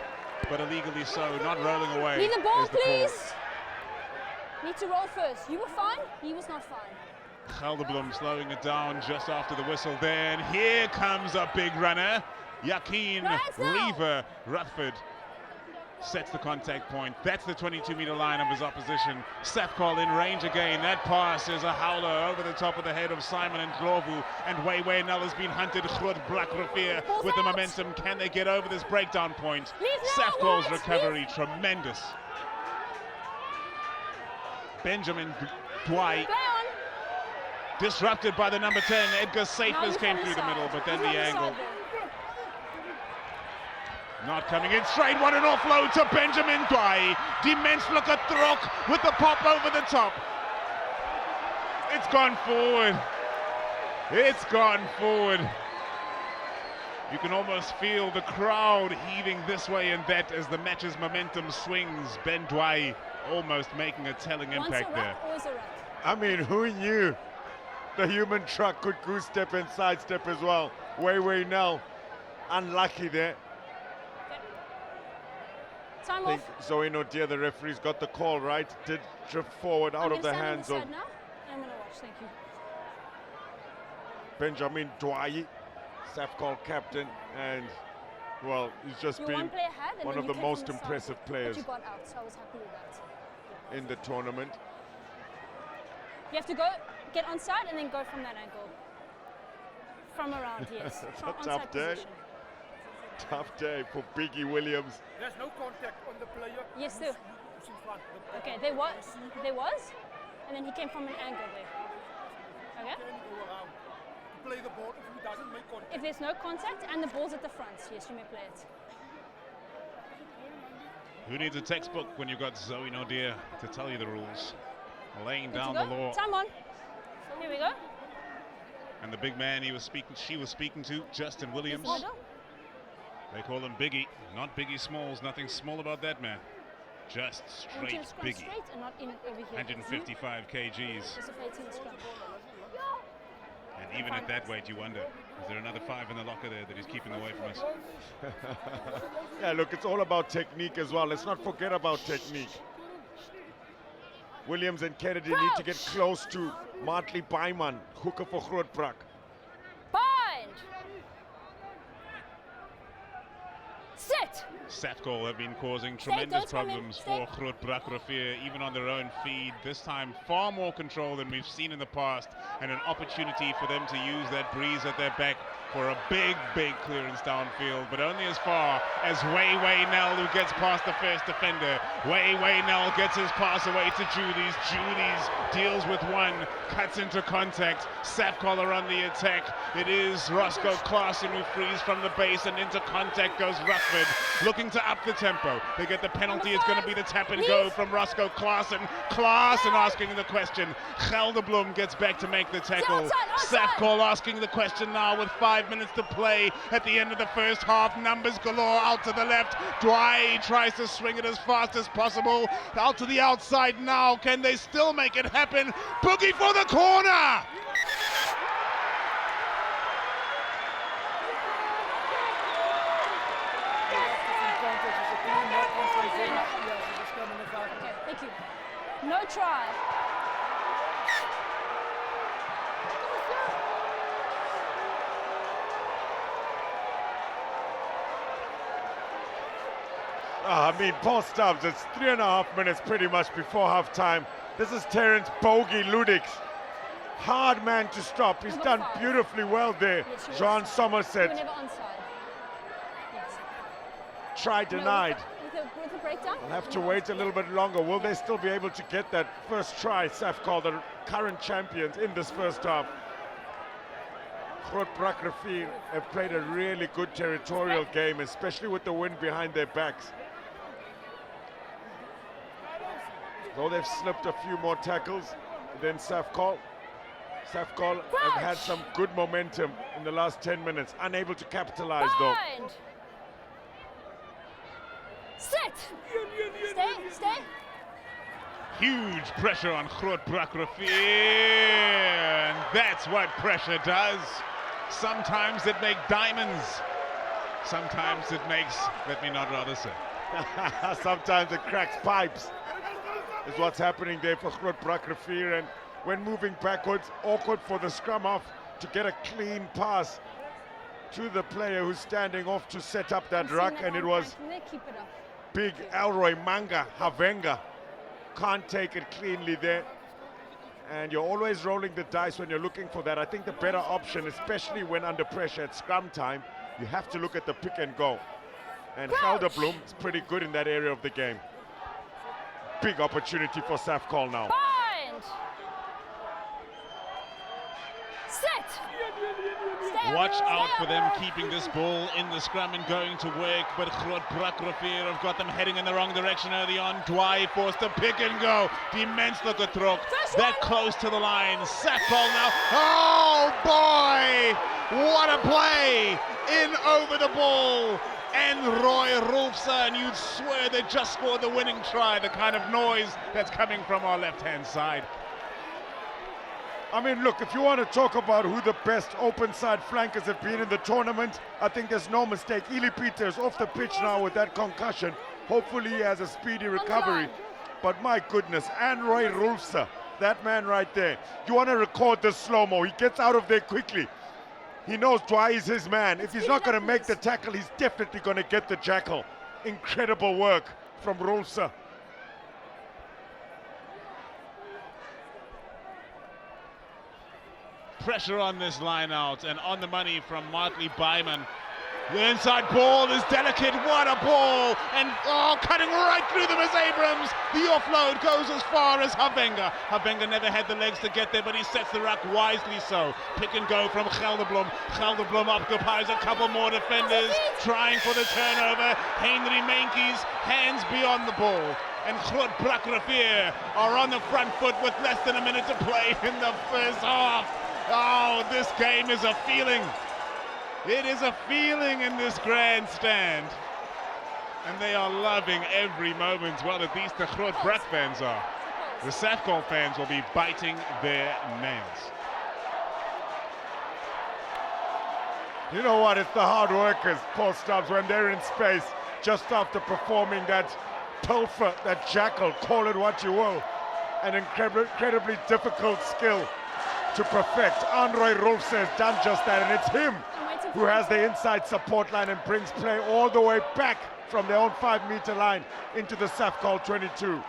but illegally so, not rolling away. Need the ball, is the please. Need to roll first. You were fine. He was not fine. Gelderblom slowing it down just after the whistle there, and here comes a big runner. Joaquin Reaver Rutherford sets the contact point. That's the 22-meter line of his opposition. SAFCOL in range again. That pass is a howler over the top of the head of Simon and Glovu, and Way Nell has been hunted. GROOTBRAK RIVIER with the momentum. Can they get over this breakdown point? SAFCOL's recovery tremendous. Benjamin Dwight disrupted by the number 10. Edgar Safers came through the middle, but then the angle. Not coming in straight. What an offload to Benjamin Dwight. Die menselijke trok with the pop over the top. It's gone forward. It's gone forward. You can almost feel the crowd heaving this way and that as the match's momentum swings. Ben Dwight almost making a telling impact there. I mean, who knew the human truck could goose step and sidestep as well? Way Nell, unlucky there. Time I think off. Zoe Nodia, the referee's got the call right. Did drift forward out of the hands of I'm gonna watch, thank you. Benjamin Dwight, SAFCOL captain, and well, he's just You're been one player ahead, and one then of you the came most from the impressive start, players but you got out, so I was happy with that. in the tournament. You have to go, get onside, and then go from that angle. From around, yes. From It's a tough onside day. position. Tough day for Biggie Williams. There's no contact on the player. Yes, sir. Who's in front. Okay, there was, and then he came from an angle there. Okay? Can go around. Play the ball if he doesn't make contact. If there's no contact and the ball's at the front, yes, you may play it. Who needs a textbook when you've got Zoe Nodia to tell you the rules? Laying Good down to the go. law. Time on. Here we go. And the big man she was speaking to, Justin Williams. Middle. They call him Biggie, not Biggie Smalls. Nothing small about that man. Just I want you straight to scrum Biggie. straight and not in over here. 155 kgs. Participating in the scrum. And even at that weight, you wonder, is there another 5 in the locker there that he's keeping away from us? Yeah, look, it's all about technique as well. Let's not forget about technique. Williams and Kennedy need to get close to Martley Byman, hooker for GROOTBRAK. Bind. Sit. SAFCOL have been causing Stay, tremendous don't come in, problems stay. for GROOTBRAK RIVIER, even on their own feed. This time, far more control than we've seen in the past, and an opportunity for them to use that breeze at their back for a big clearance downfield, but only as far as Way Nell, who gets past the first defender. Way Nell gets his pass away to Julies. Julies deals with one, cuts into contact. SAFCOL are on the attack. It is Roscoe Klaasen who frees from the base, and into contact goes Rutherford, looking to up the tempo. They get the penalty. It's going to be the tap and go from Roscoe Klaasen. Klaasen asking the question. Gelderblom gets back to make the tackle. SAFCOL asking the question now with 5 minutes to play at the end of the first half. Numbers galore out to the left. Dwight tries to swing it as fast as possible. Out to the outside now. Can they still make it happen? Boogie for the corner! No try. I mean, Paul Stubbs, it's 3.5 minutes pretty much before half time. This is Terence Bogey Ludix. Hard man to stop. He's done beautifully well there. Yes, John you Somerset. were never onside. Yes. Try denied. With the breakdown? We'll have to wait a little bit longer. Will they still be able to get that first try, SAFCOL, the current champions, in this first half? GROOTBRAK Rivier have played a really good territorial game, especially with the wind behind their backs. Though they've slipped a few more tackles than SAFCOL. SAFCOL have had some good momentum in the last 10 minutes. Unable to capitalize though. Sit! Stay. Huge pressure on GROOTBRAK Rivier, and that's what pressure does. Sometimes it makes diamonds. Sometimes it makes, let me not rather say. Sometimes it cracks pipes. Is what's happening there for GROOTBRAK Rivier, and when moving backwards, awkward for the scrum half to get a clean pass to the player who's standing off to set up that ruck, and it was big Elroy Manga Havenga. Can't take it cleanly there, and you're always rolling the dice when you're looking for that. I think the better option, especially when under pressure at scrum time, you have to look at the pick and go, and Gelderblom is pretty good in that area of the game. Big opportunity for SAFCOL now. Bind! Sit! Watch out for them keeping this ball in the scrum and going to work, but GROOTBRAK Rivier have got them heading in the wrong direction early on. Dwai forced to pick and go. Immenselijke druk. That close to the line. SAFCOL now. Oh boy! What a play! In over the ball. And Roy Rolfse, and you'd swear they just scored the winning try, the kind of noise that's coming from our left-hand side. I mean, look, if you want to talk about who the best open side flankers have been in the tournament, I think there's no mistake. Eli Peters off the pitch now with that concussion. Hopefully he has a speedy recovery. But my goodness, and Roy Rolfse, that man right there. You want to record the slow-mo. He gets out of there quickly. He knows Dwai is his man. If he's not going to make the tackle, he's definitely going to get the jackal. Incredible work from Rolfse. Pressure on this line out, and on the money from Martley Byman. The inside ball is delicate. What a ball! And cutting right through them is Abrams. The offload goes as far as Havenga. Havenga never had the legs to get there, but he sets the ruck wisely so. Pick and go from Gelderblom. Gelderblom occupies a couple more defenders, trying for the turnover. Henry Meintjes, hands beyond the ball. And GROOTBRAK Rivier are on the front foot with less than a minute to play in the first half. Oh, this game is a feeling. It is a feeling in this grandstand. And they are loving every moment. Well, at least the GROOTBRAK fans are. The SAFCOL fans will be biting their nails. You know what? It's the hard workers, Paul Stubbs, when they're in space, just after performing that pilfer, that jackal, call it what you will. An incredibly difficult skill to perfect. Roy Rolfse has done just that, and it's him who has the inside support line and brings play all the way back from their own 5-meter line into the SAFCOL 22.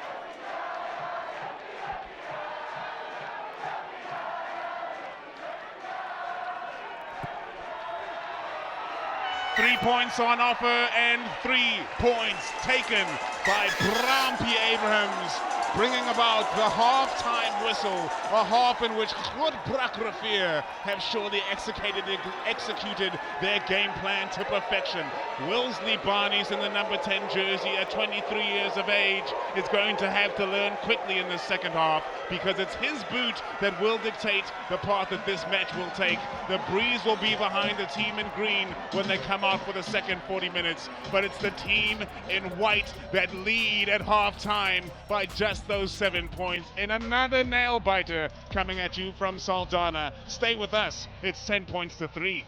Three points on offer and 3 points taken by Brakier Abrahams, bringing about the half-time whistle, a half in which GROOTBRAK Rivier have surely executed their game plan to perfection. Wilsley Barney's in the number 10 jersey at 23 years of age is going to have to learn quickly in the second half, because it's his boot that will dictate the path that this match will take. The breeze will be behind the team in green when they come out for the second 40 minutes, but it's the team in white that lead at half-time by just those 7 points. In another nail-biter coming at you from Saldanha. Stay with us. It's 10 points to 3.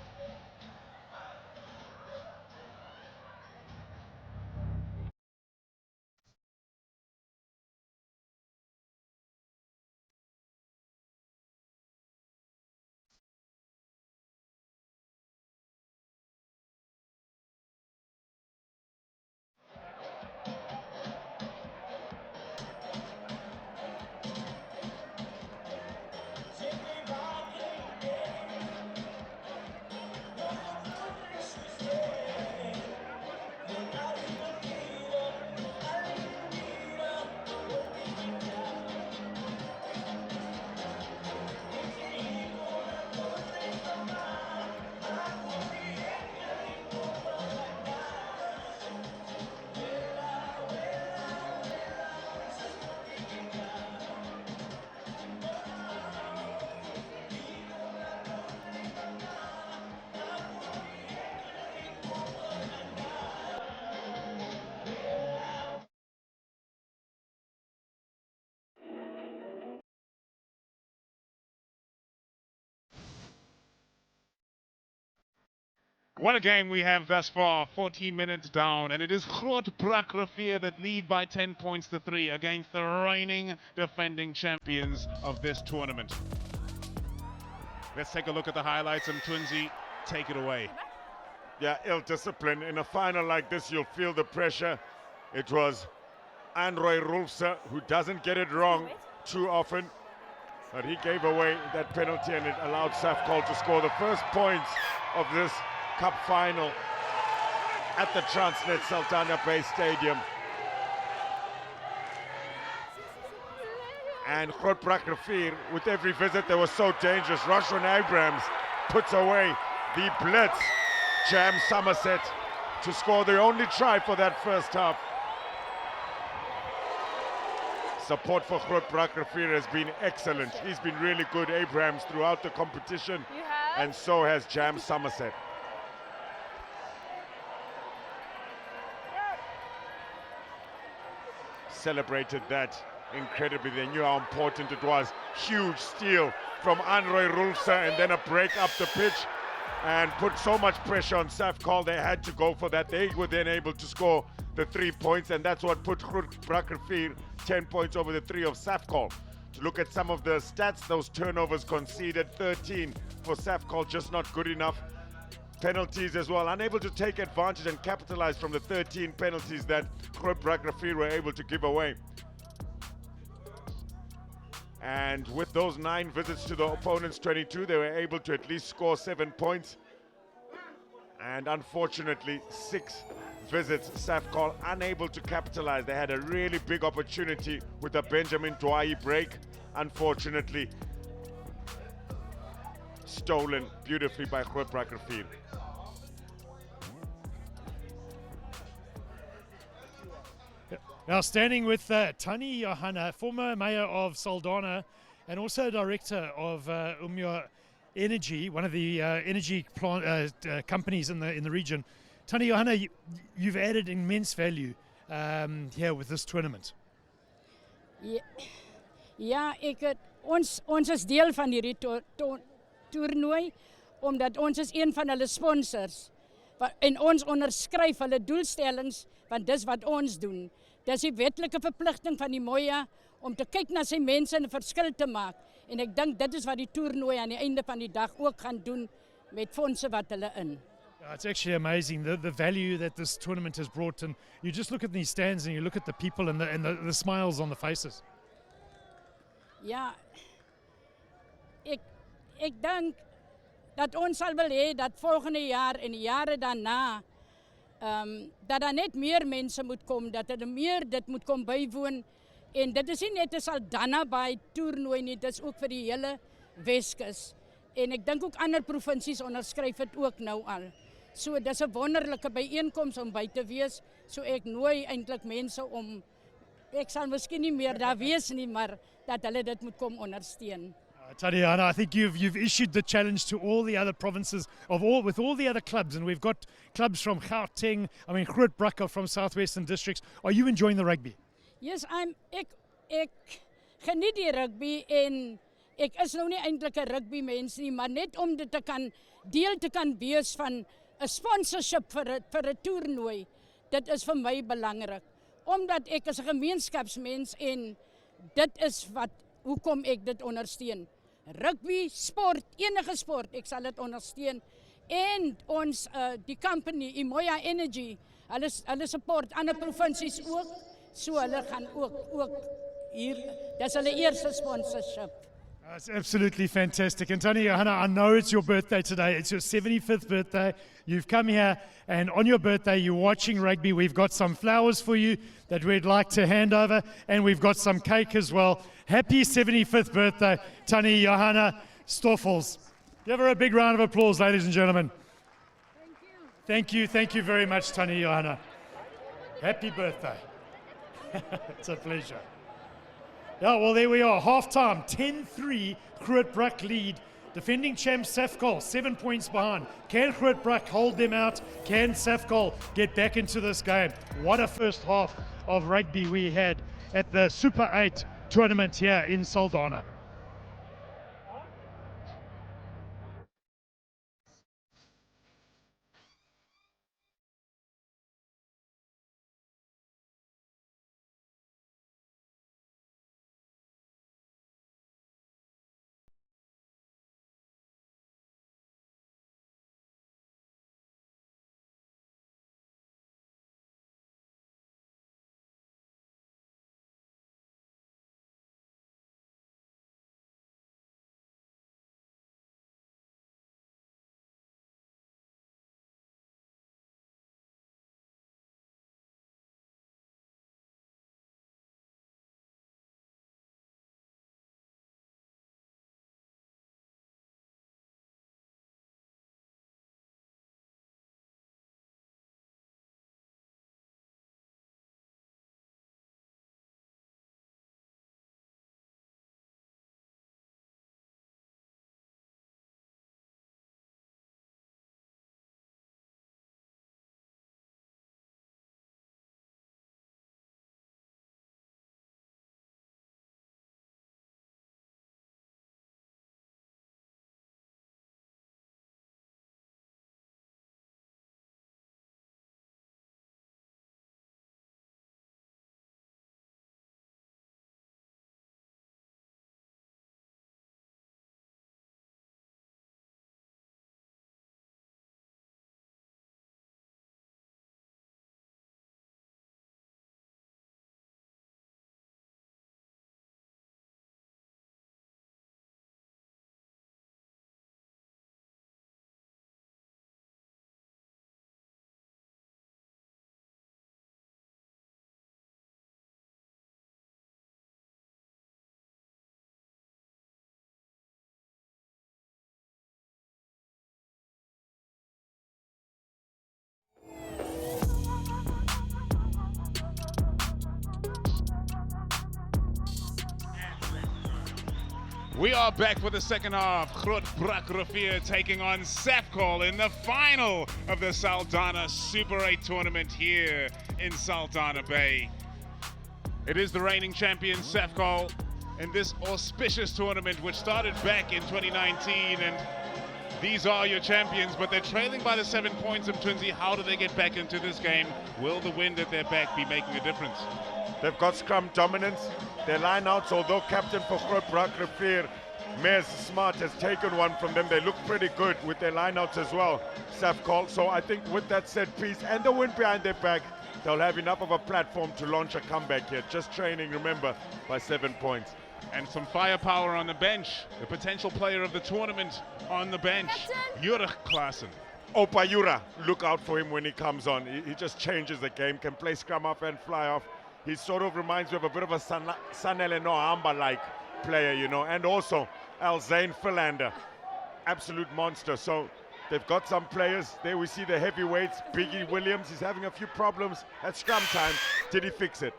What a game we have thus far, 14 minutes down, and it is GROOTBRAK RIVIER that lead by 10 points to 3 against the reigning defending champions of this tournament. Let's take a look at the highlights, and Twinsie, take it away. Yeah, ill discipline. In a final like this, you'll feel the pressure. It was Androy Rolfse who doesn't get it wrong too often, but he gave away that penalty and it allowed SAFCOL to score the first points of this Cup final at the Transnet Saldanha Bay Stadium. And GROOTBRAK RIVIER, with every visit, they were so dangerous. Rashwan Abrams puts away the blitz. Jam Somerset to score the only try for that first half. Support for GROOTBRAK RIVIER has been excellent. He's been really good, Abrams, throughout the competition. And so has Jam Somerset. Celebrated that incredibly. They knew how important it was. Huge steal from Androy Rolfse and then a break up the pitch and put so much pressure on SAFCOL. They had to go for that. They were then able to score the 3 points, and that's what put GROOTBRAK RIVIER 10 points over the 3 of SAFCOL. To look at some of the stats, those turnovers conceded, 13 for SAFCOL, just not good enough. Penalties as well, unable to take advantage and capitalize from the 13 penalties that GROOTBRAK RIVIER were able to give away. And with those 9 visits to the opponent's 22, they were able to at least score 7 points. And unfortunately, 6 visits, SAFCOL unable to capitalize. They had a really big opportunity with a Benjamin Dwai break. Unfortunately, stolen beautifully by GROOTBRAK RIVIER. Now standing with Tani Johanna, former mayor of Saldanha and also director of Umyo Energy, one of the energy plant, companies in the region. Tani Johanna, you've added immense value here with this tournament. Ja, ons is deel van hierdie toernooi omdat ons is een van hulle sponsors en ons onderskryf hulle doelstellings, want dis wat ons doen. Dis die wetlike verpligting van die Moya om te kyk na sy mense en 'n verskil te maak. En ek dink dit is wat die toernooi aan die einde van die dag ook gaan doen met fondse wat hulle in. Yeah, it's actually amazing the value that this tournament has brought, and you just look at these stands and you look at the people and the smiles on the faces. Ja, ek dink dat ons sal wil hê dat volgende jaar en die jare daarna dat daar net meer mense moet kom, dat er meer dit moet kom bywoon. En dit is nie net 'n Saldanha Bay toernooi nie, dit is ook vir die hele Weskus. En ek dink ook ander provinsies onderskryf dit ook nou al. So dis 'n wonderlike byeenkoms om by te wees. So ek nooi eintlik mense om, ek sal miskien nie meer daar wees nie, maar dat hulle dit moet kom ondersteun. Tani Johanna, I think you've issued the challenge to all the other provinces with all the other clubs, and we've got clubs from Gauteng, I mean GROOTBRAK from Southwestern districts. Are you enjoying the rugby? Yes, ek geniet die rugby en ek is nou nie eintlik 'n rugby mens nie, maar net om dit deel te kan wees van 'n sponsorship vir 'n toernooi, dit is vir my belangrik. Omdat ek is 'n gemeenskapsmens en dit is hoekom ek dit ondersteun. Rugby, sport, enige sport, ek sal dit ondersteun. En ons, die company, Umyo Energy, hulle support ander provinsies ook, so hulle gaan ook hier, dis hulle eerste sponsorship. It's absolutely fantastic. And Tani Johanna, I know it's your birthday today. It's your 75th birthday. You've come here, and on your birthday, you're watching rugby. We've got some flowers for you that we'd like to hand over, and we've got some cake as well. Happy 75th birthday, Tani Johanna Stoffels. Give her a big round of applause, ladies and gentlemen. Thank you. Thank you very much, Tani Johanna. Happy birthday. It's a pleasure. Yeah, well, there we are. Half-time, 10-3, GROOTBRAK lead. Defending champs SAFCOL, 7 points behind. Can GROOTBRAK hold them out? Can SAFCOL get back into this game? What a first half of rugby we had at the Super 8 tournament here in Saldanha. We are back for the second half. GROOTBRAK RIVIER taking on SAFCOL in the final of the Saldanha Super 8 tournament here in Saldanha Bay. It is the reigning champion SAFCOL in this auspicious tournament which started back in 2019, and these are your champions, but they're trailing by the 7 points of Twinsy. How do they get back into this game? Will the wind at their back be making a difference? They've got scrum dominance. Their lineouts, although captain for GROOTBRAK RIVIER, Mayor Smart, has taken one from them. They look pretty good with their lineouts as well, SAFCOL. So I think with that set piece and the wind behind their back, they'll have enough of a platform to launch a comeback here. Just training, remember, by 7 points. And some firepower on the bench. The potential player of the tournament on the bench, Jurg Klaassen. Opa Jura, look out for him when he comes on. He just changes the game, can play scrum off and fly off. He sort of reminds me of a bit of a Sanele Nohamba-like player, you know, and also Alzane Philander, absolute monster. So they've got some players. There we see the heavyweights. Biggie Williams, he's having a few problems at scrum time. Did he fix it?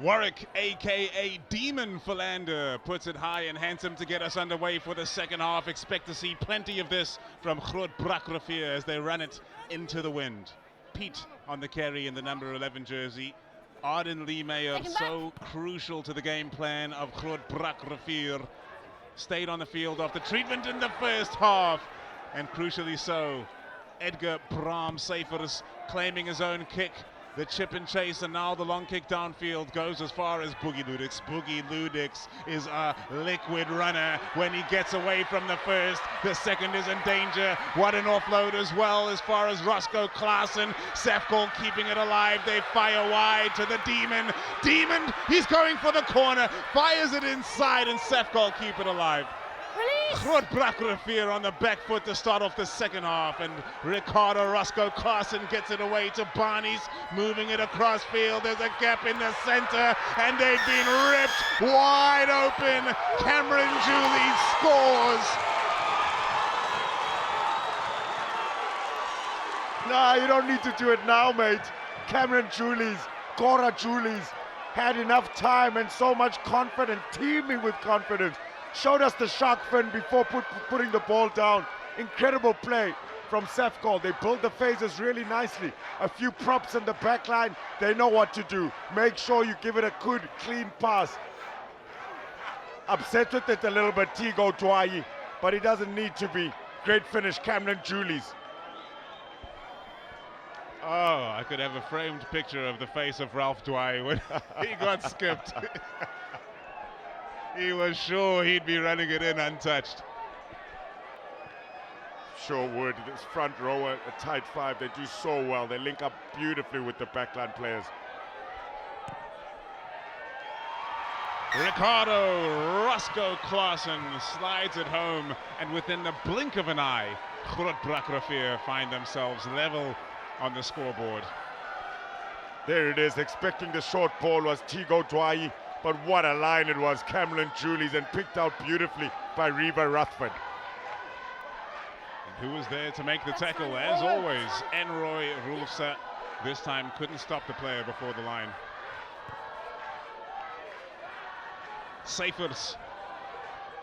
Warwick, aka Demon Philander, puts it high and handsome to get us underway for the second half. Expect to see plenty of this from GROOTBRAK RIVIER as they run it into the wind. Pete on the carry in the number 11 jersey. Arden Lee Mayer, so crucial to the game plan of GROOTBRAK RIVIER. Stayed on the field after treatment in the first half, and crucially so. Edgar Braam Safers claiming his own kick. The chip and chase, and now the long kick downfield goes as far as Boogie Ludix. Boogie Ludix is a liquid runner when he gets away from the first. The second is in danger. What an offload as well as far as Roscoe Klaassen. SAFCOL keeping it alive. They fire wide to the Demon. Demon, he's going for the corner. Fires it inside, and SAFCOL keep it alive. GROOTBRAK RIVIER on the back foot to start off the second half, and Ricardo Roscoe Klaassen gets it away to Barney's, moving it across field. There's a gap in the center, and they've been ripped wide open. Cameron Julie scores. Nah, you don't need to do it now, mate. Cameron Julie's, Cora Julie's had enough time and so much confidence, teeming with confidence. Showed us the shark fin before putting the ball down. Incredible play from SAFCOL. They build the phases really nicely. A few props in the back line. They know what to do. Make sure you give it a good, clean pass. Upset with it a little bit, Tigo Dwai, but he doesn't need to be. Great finish, Cameron Julie's. Oh, I could have a framed picture of the face of Ralph Dwai when he got skipped. He was sure he'd be running it in untouched. Sure would. This front row, a tight five, they do so well. They link up beautifully with the backline players. Ricardo Roscoe Klaassen slides it home, and within the blink of an eye, GROOTBRAK RIVIER find themselves level on the scoreboard. There it is. Expecting the short ball was Tigo Dwai. But what a line it was, Cameron Julie's, and picked out beautifully by Reva Rutherford. And who was there to make the tackle? As always, Enroy Rulsa this time couldn't stop the player before the line. Safers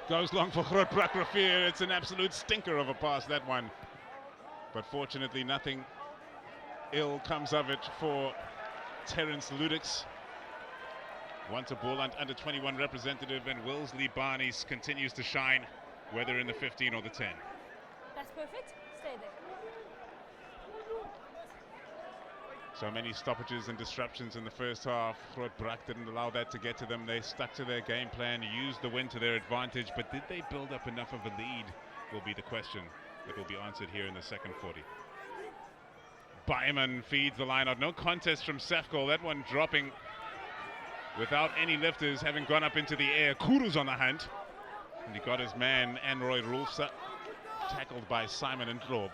goes long for GROOTBRAK RIVIER. It's an absolute stinker of a pass, that one. But fortunately, nothing ill comes of it for Terence Ludix. Once a ball under 21 representative, and Wilsley Barnes continues to shine, whether in the 15 or the 10. That's perfect. Stay there. So many stoppages and disruptions in the first half. GROOTBRAK didn't allow that to get to them. They stuck to their game plan, used the win to their advantage, but did they build up enough of a lead will be the question that will be answered here in the second 40. Byman feeds the line out. No contest from SAFCOL. That one dropping without any lifters, having gone up into the air. Kuru's on the hunt, and he got his man, Enroy Rulsa, tackled by Simon Ndlovu.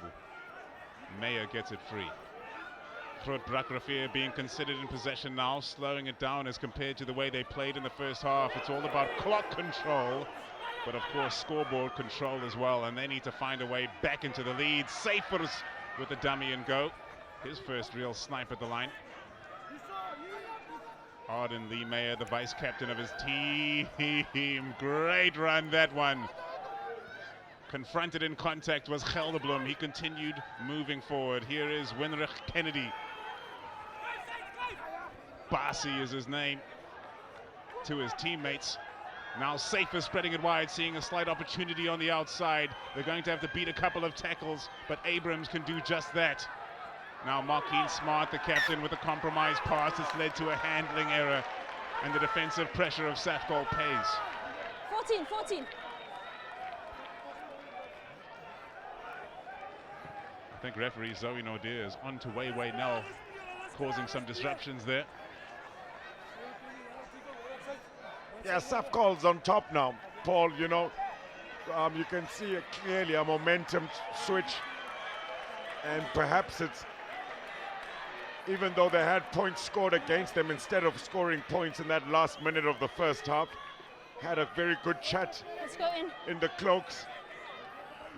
Mayer gets it free. GROOTBRAK RIVIER being considered in possession now, slowing it down as compared to the way they played in the first half. It's all about clock control, but of course scoreboard control as well, and they need to find a way back into the lead. Safers with the dummy and go. His first real snipe at the line. Arden Lee Meyer, the vice captain of his team. Great run, that one. Confronted in contact was Gelderblom. He continued moving forward. Here is Winrich Kennedy. Basi is his name to his teammates. Now Safer spreading it wide, seeing a slight opportunity on the outside. They're going to have to beat a couple of tackles, but Abrams can do just that. Now Marquine Smart, the captain, with a compromised pass that's led to a handling error, and the defensive pressure of SAFCOL pays. 14. I think referee Zoe Nordier is on to Wei Nell, causing some disruptions there. Yeah, SAFCOL's on top now, Paul. You know, you can see clearly a momentum switch, and perhaps it's, even though they had points scored against them, instead of scoring points in that last minute of the first half, had a very good chat Let's go in. the cloaks.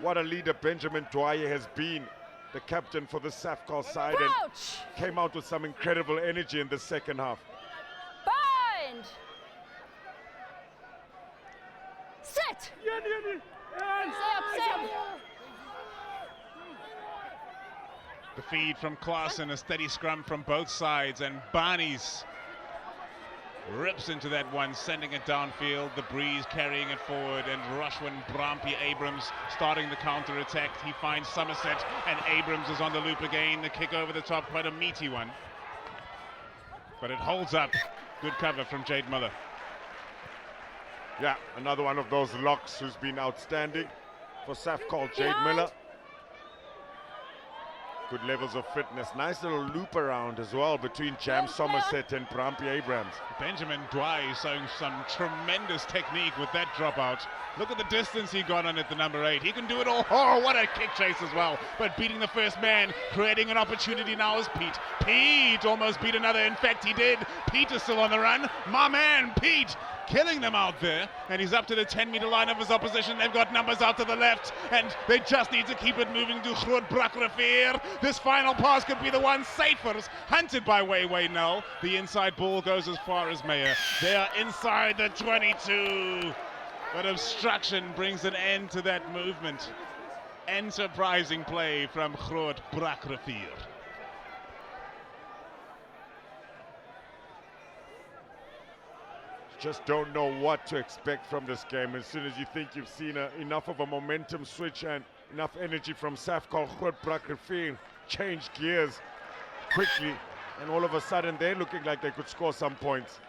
What a leader Benjamin Dwyer has been, the captain for the SAFCOL side, and Crouch. came out with some incredible energy in the second half. Bind. Sit. Stay up. The feed from Klaassen, a steady scrum from both sides, and Barney's rips into that one, sending it downfield. The Breeze carrying it forward, and Rushwin Brampie Abrams starting the counter-attack. He finds Somerset, and Abrams is on the loop again. The kick over the top, quite a meaty one. But it holds up. Good cover from Jade Miller. Yeah, another one of those locks who's been outstanding for SAFCOL, Jade Miller. Good levels of fitness. Nice little loop around as well between Jam Somerset and Brampie Abrams. Benjamin Dwyer showing some tremendous technique with that dropout. Look at the distance he got on it, the number 8. He can do it all. Oh, what a kick chase as well. But beating the first man, creating an opportunity now is Pete. Pete almost beat another. In fact, he did. Pete is still on the run. My man, Pete, killing them out there. And he's up to the 10-meter line of his opposition. They've got numbers out to the left, and they just need to keep it moving to GROOTBRAK RIVIER. This final pass could be the one. Safers hunted by Wei Nell. The inside ball goes as far as Meyer. They are inside the 22. But obstruction brings an end to that movement. Enterprising play from GROOTBRAK RIVIER. Just don't know what to expect from this game. As soon as you think you've seen enough of a momentum switch and enough energy from SAFCOL, GROOTBRAK RIVIER changed gears quickly, and all of a sudden they're looking like they could score some points.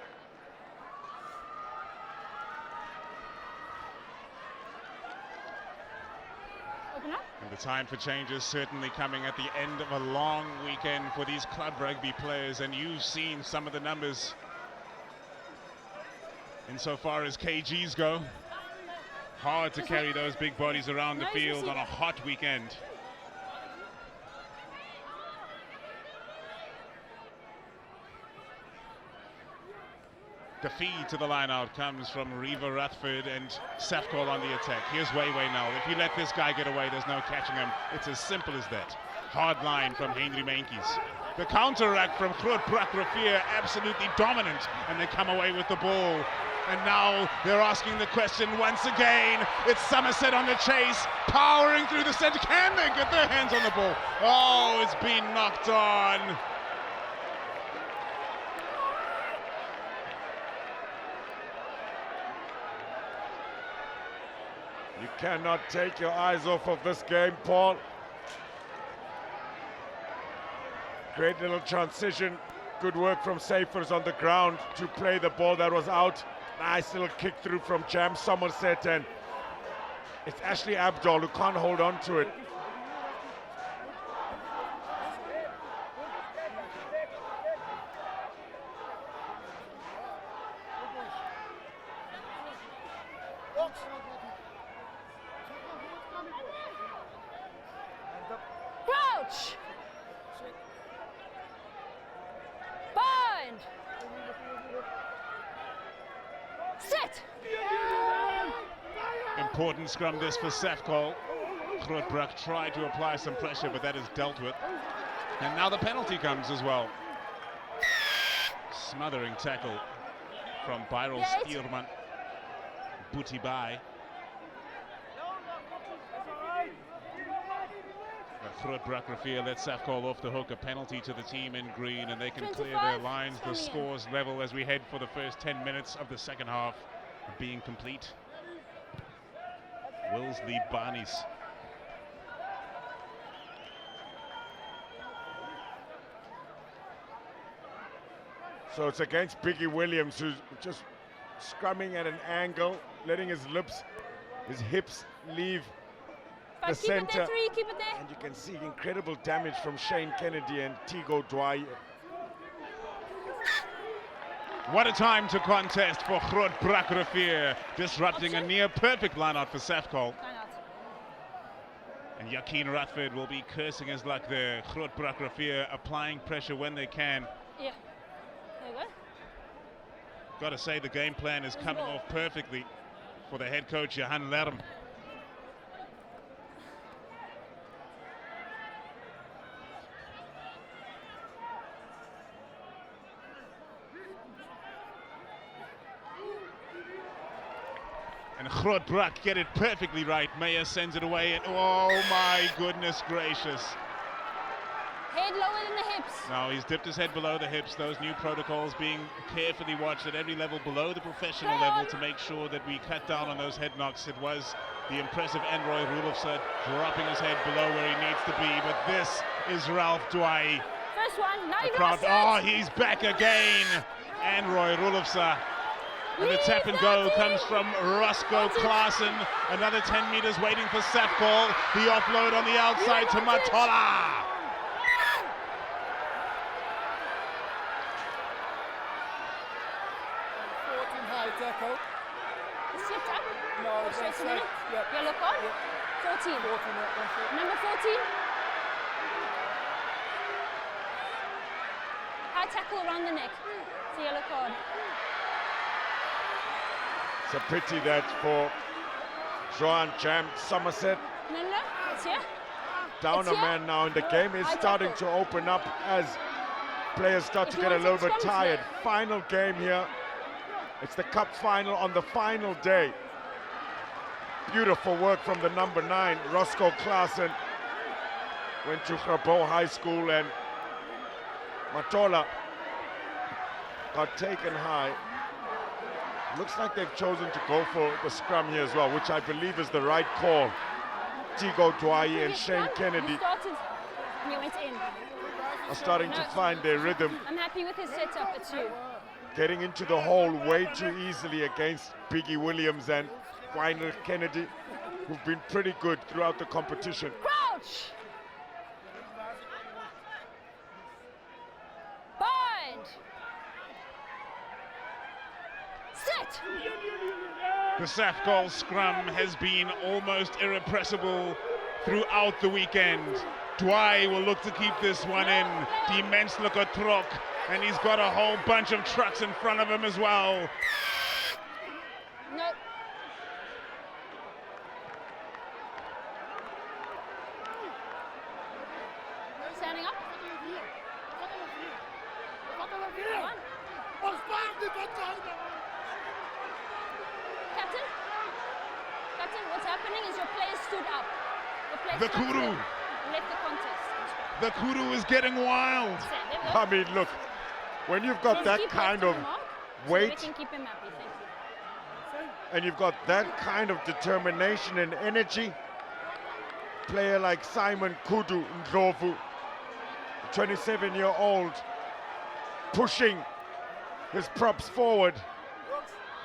Open up. And the time for change is certainly coming at the end of a long weekend for these club rugby players, and you've seen some of the numbers insofar as KGs go. Hard to carry those big bodies around the field on a hot weekend. The feed to the line out comes from Reva Rutherford, and SAFCOL on the attack. Here's Wei Nell. If you let this guy get away, there's no catching him. It's as simple as that. Hard line from Henry Meintjes. The counter-attack from GROOTBRAK RIVIER, absolutely dominant, and they come away with the ball. And now they're asking the question once again. It's Somerset on the chase, powering through the center. Can they get their hands on the ball? Oh, it's been knocked on. You cannot take your eyes off of this game, Paul. Great little transition. Good work from Safers on the ground to play the ball that was out. Nice little kick through from Jam Somerset, and it's Ashley Abdul who can't hold on to it. Crouch. Bind. Sit. Important scrum this for SAFCOL. GROOTBRAK tried to apply some pressure, but that is dealt with. And now the penalty comes as well. Smothering tackle from Byral Stierman. Butibai. GROOTBRAK RIVIER lets SAFCOL off the hook, a penalty to the team in green, and they can clear their lines. The scores level as we head for the first 10 minutes of the second half being complete. Wills lead Barneys. So it's against Biggie Williams, who's just scrumming at an angle, letting his hips leave the center. Keep it there. And you can see incredible damage from Shane Kennedy and Tigo Dwyer. What a time to contest for GROOTBRAK RIVIER, disrupting a near perfect lineout for SAFCOL. And Joaquin Rutford will be cursing his luck there. GROOTBRAK RIVIER applying pressure when they can. Yeah. There you go. Got to say the game plan is coming off perfectly for the head coach Johan Lerm. And GROOTBRAK get it perfectly right. Meyer sends it away, and oh my goodness gracious. Head lower than the hips. No, he's dipped his head below the hips. Those new protocols being carefully watched at every level below the professional level to make sure that we cut down on those head knocks. It was the impressive Enroy Rulofse dropping his head below where he needs to be, but this is Ralph Dwyer. First one, now you've Crowd, lost it. he's back again. Enroy Rulofse. And the tap and go comes from Roscoe Klaasen. Another 10 meters waiting for SAFCOL. The offload on the outside to Matola. Tackle. Slipped up. No, it's Straight to the set. net. Yep. Yellow card. 14. 14, yeah, Number 14. High tackle around the neck. It's a yellow card. It's a pity that for Joan Jam Somerset, No, it's here. down It's a here. man now in the game, is High starting tackle. to open up as players start If to you get a want little to bit scrum tired. today. Final game here. It's the cup final on the final day. Beautiful work from the number 9, Roscoe Klaasen. Went to Grabo High School, and Matola got taken high. Looks like they've chosen to go for the scrum here as well, which I believe is the right call. Tigo Dwyer and Shane Kennedy You started and you went in. are starting to find their rhythm, I'm happy with his setup. It's you. getting into the hole way too easily against Biggie Williams and Winer Kennedy, who've been pretty good throughout the competition. Crouch. Bind. Sit. The SAFCOL scrum has been almost irrepressible throughout the weekend. Dwyer will look to keep this one in. Die menselijke trok. And he's got a whole bunch of trucks in front of him as well. No. Standing up. One. Captain, what's happening is your players stood up. Your players The stood Kuru. up. Left the contest. The Kuru is getting wild. There we go. I mean, look, when you've got Let's that keep kind left of on the mark so weight we can keep him happy. Thank you. and you've got that kind of determination and energy, player like Simon Kudu Ndlovu, 27-year-old, pushing his props forward,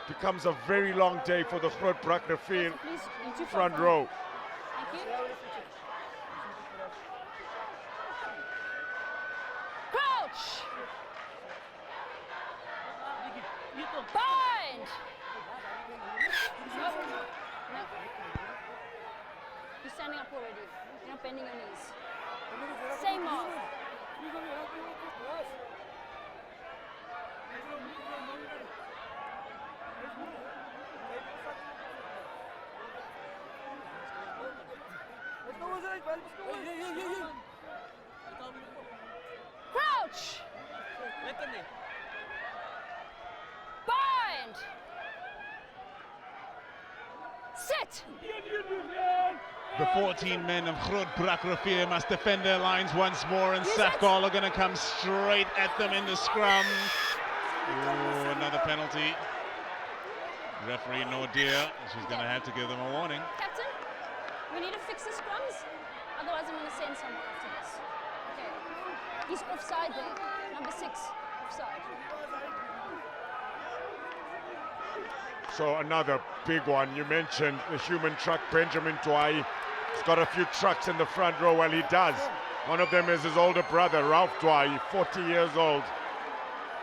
becomes a very long day for the GROOTBRAK RIVIER Please, you two front front. row. Thank you. Crouch. Bind. No. No. You're standing up already. You're not bending your knees. Same mark. Crouch. Bind. Sit. The 14 men of GROOTBRAK Rivier must defend their lines once more, and SAFCOL are going to come straight at them in the scrum. Ooh, another penalty. Referee Nordia, she's going to have to give them a warning. Captain, we need to fix the scrums, otherwise I'm going to send someone after this. Okay. He's offside there. Number 6, offside. So another big one. You mentioned the human truck, Benjamin Twai. He's got a few trucks in the front row. Well, he does. One of them is his older brother, Ralph Twai, 40 years old.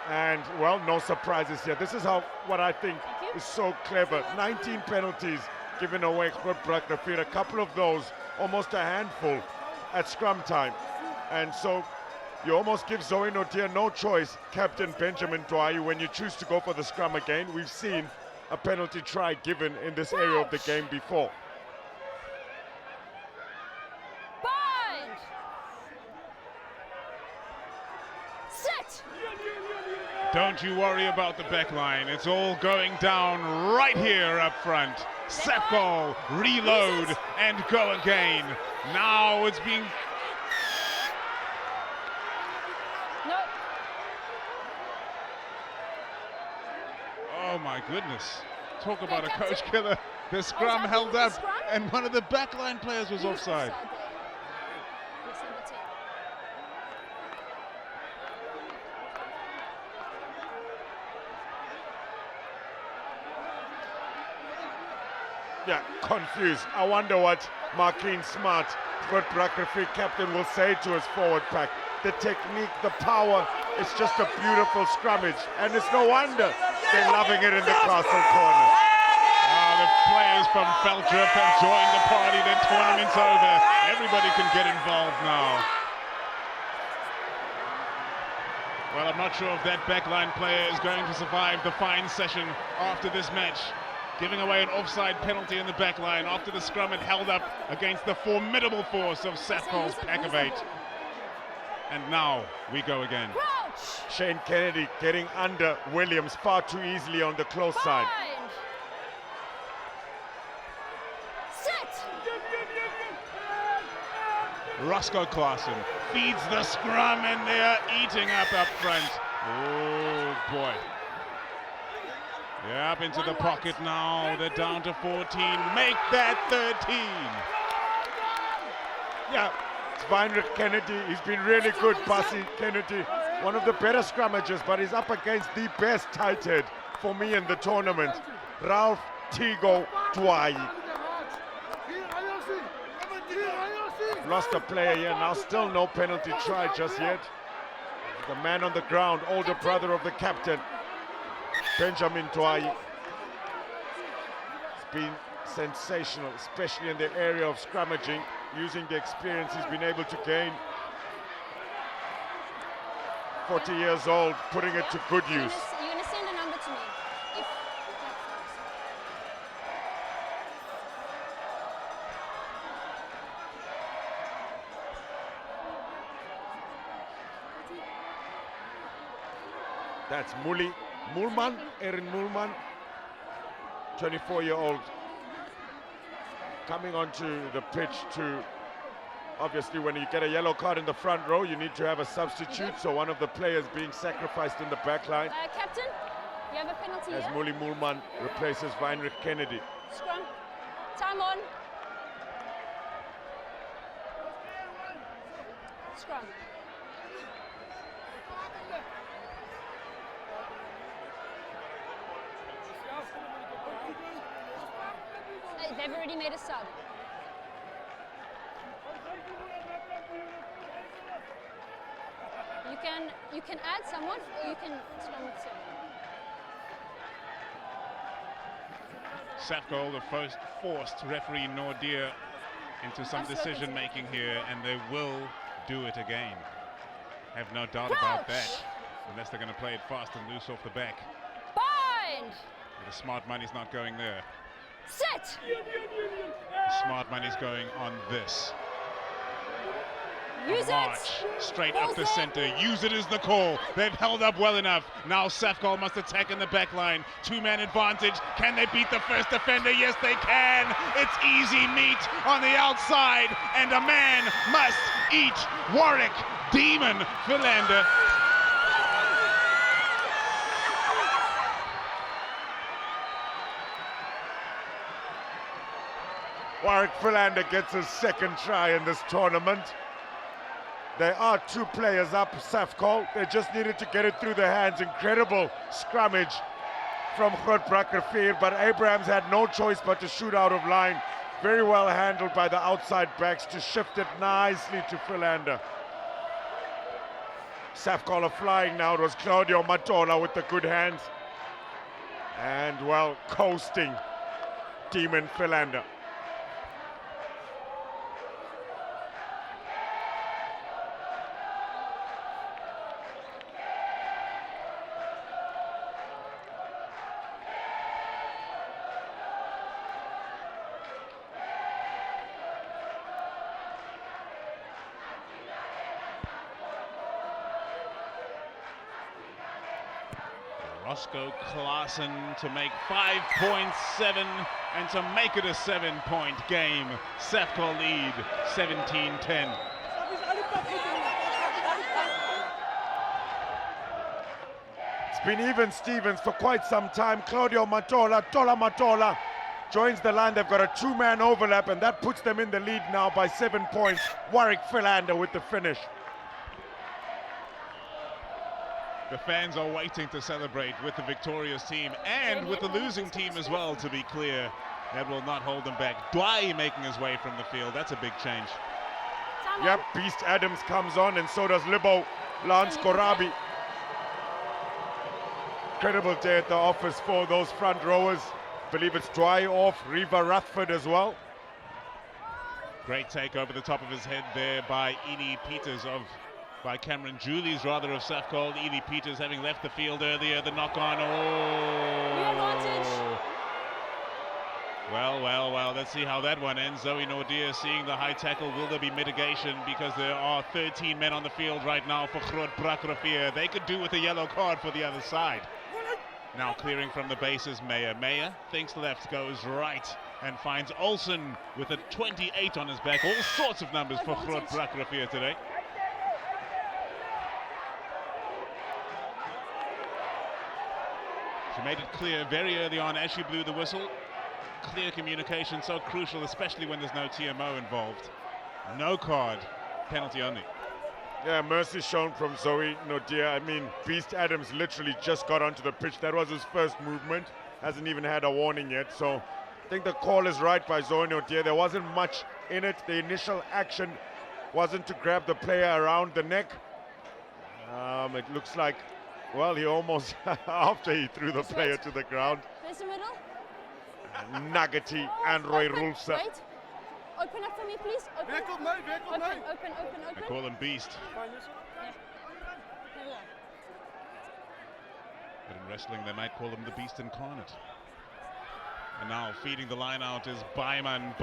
And, well, no surprises here. This is what I think is so clever. 19 penalties given away GROOTBRAK Rivier. A couple of those, almost a handful at scrum time. And so you almost give Zoe Nordia no choice, Captain Benjamin Twai, when you choose to go for the scrum again. We've seen a penalty try given in this area of the game before. Bind. Sit. Don't you worry about the back line. It's all going down right here up front. SAFCOL, reload, and go again. Now it's being... No. Oh my goodness. Talk about a Captain. coach killer. The scrum that held the up, scrum? and one of the backline players was He offside. there. Yes, number 10. Yeah, confused. I wonder what Marquine Smart, GROOTBRAK Rivier captain, will say to his forward pack. The technique, the power, it's just a beautiful scrummage. And it's no wonder they're loving it in the castle corner. The players from Veldrip have joined the party. The tournament's over. Everybody can get involved now. Well, I'm not sure if that backline player is going to survive the fine session after this match. Giving away an offside penalty in the backline after the scrum had held up against the formidable force of SAFCOL's pack of 8. And now we go again. Crouch. Shane Kennedy getting under Williams far too easily on the close side. Bind. Sit. Roscoe Claassen feeds the scrum, and they are eating up front. Oh boy. Yeah, up into the pocket now. They're down to 14. Make that 13. Yeah, it's Weinrich Kennedy. He's been really good, Bussy Kennedy. One of the better scrummagers, but he's up against the best tight head for me in the tournament, Ralph Tigo Twai. Lost a player here, now still no penalty try just yet. The man on the ground, older brother of the captain, Benjamin Twai. It's been sensational, especially in the area of scrummaging, using the experience he's been able to gain. 40 years old, putting it to good use. You're going to send a number to me. If That's Mulman, Erin Mulman, 24-year-old, coming onto the pitch to, obviously when you get a yellow card in the front row, you need to have a substitute, so one of the players being sacrificed in the back line. Captain, you have a penalty As here. Muli Mulman replaces Weinrich Kennedy. Scrum. Time on. Scrum. They've already made a sub. You can add someone, or you can scrum with 7. SAFCOL, the first forced referee Nordia into some decision making here, and they will do it again. Have no doubt about that, unless they're going to play it fast and loose off the back. Bind! And the smart money's not going there. Sit! The smart money's going on this. Use March it. straight up the Balls center. Use it is the call. They've held up well enough. Now SAFCOL must attack in the back line. Two-man advantage. Can they beat the first defender? Yes, they can. It's easy meat on the outside, and a man must eat. Warwick, Demon, Philander. Warwick Philander gets his second try in this tournament. There are two players up, SAFCOL. They just needed to get it through their hands. Incredible scrummage from GROOTBRAK Rivier, but Abrahams had no choice but to shoot out of line. Very well handled by the outside backs to shift it nicely to Philander. SAFCOL are flying now. It was Claudio Matola with the good hands. And, well, coasting Demon Philander. Roscoe Klaassen to make 5.7 and to make it a 7-point game. SAFCOL lead 17-10. It's been even Stevens for quite some time. Claudio Matola, Tola Matola joins the line. They've got a two-man overlap, and that puts them in the lead now by 7 points. Warwick Philander with the finish. The fans are waiting to celebrate with the victorious team and with the losing team as well, to be clear. That will not hold them back. Dwai making his way from the field. That's a big change. Yep, Beast Adams comes on, and so does Libo Lance Korabi. Incredible day at the office for those front rowers. Believe it's Dwai off, Riva Rutherford as well. Great take over the top of his head there by Edie Peters by Cameron Julies rather of SAFCOL. Edie Peters having left the field earlier, the knock on. Oh! Well, let's see how that one ends. Zoe Nordia seeing the high tackle. Will there be mitigation? Because there are 13 men on the field right now for GROOTBRAK Rivier. They could do with a yellow card for the other side. Now clearing from the bases, Meyer. Meyer thinks left, goes right, and finds Olsen with a 28 on his back. All sorts of numbers for GROOTBRAK Rivier today. She made it clear very early on as she blew the whistle. Clear communication, so crucial, especially when there's no TMO involved. No card, penalty only. Yeah, mercy shown from Zoe Nordia. I mean, Beast Adams literally just got onto the pitch. That was his first movement. Hasn't even had a warning yet. So I think the call is right by Zoe Nordia. There wasn't much in it. The initial action wasn't to grab the player around the neck. It looks like, well, he almost, after he threw the player to the ground. There's the middle. Nuggety and Roy Rulsa. Wait. Open up for me, please. Open. Open. I call him Beast. Yeah. Here we go. But in wrestling, they might call him the Beast Incarnate. And now feeding the line out is Byman.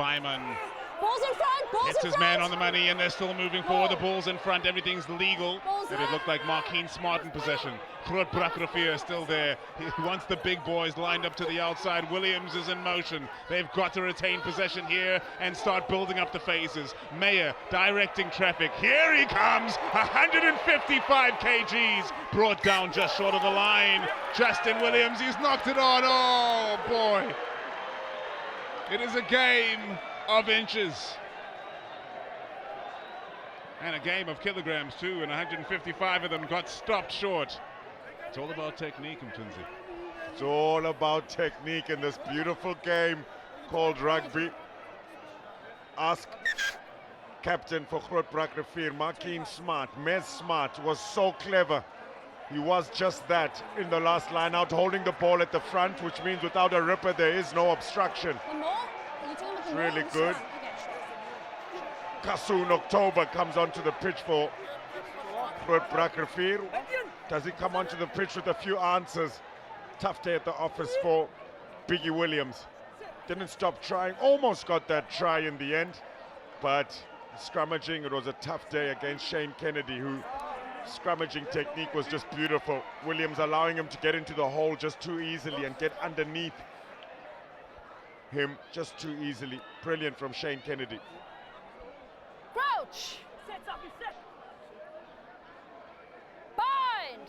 Balls in front. Balls Hits in his front. man on the money, and they're still moving forward. The ball's in front. Everything's legal. Balls And it looked like Marquine Smart in possession. GROOTBRAK Rivier still there. He wants the big boys lined up to the outside. Williams is in motion. They've got to retain possession here and start building up the phases. Meyer directing traffic. Here he comes. 155 kgs. Brought down just short of the line. Justin Williams, he's knocked it on. Oh, boy. It is a game of inches. And a game of kilograms too, and 155 of them got stopped short. It's all about technique, Mtunzi. It's all about technique in this beautiful game called rugby. Ask captain for GROOTBRAK Rivier, Marquine Smart. Mez Smart was so clever. He was just that in the last line out, holding the ball at the front, which means without a ripper there is no obstruction. The more? Are you talking about the more? Really good. Kasoon October comes onto the pitch for GROOTBRAK Rivier. Does he come onto the pitch with a few answers? Tough day at the office for Biggie Williams. Didn't stop trying, almost got that try in the end, but Scrummaging, it was a tough day against Shane Kennedy, who scrummaging technique was just beautiful. Williams allowing him to get into the hole just too easily and get underneath him just too easily. Brilliant from Shane Kennedy. Crouch. Bind.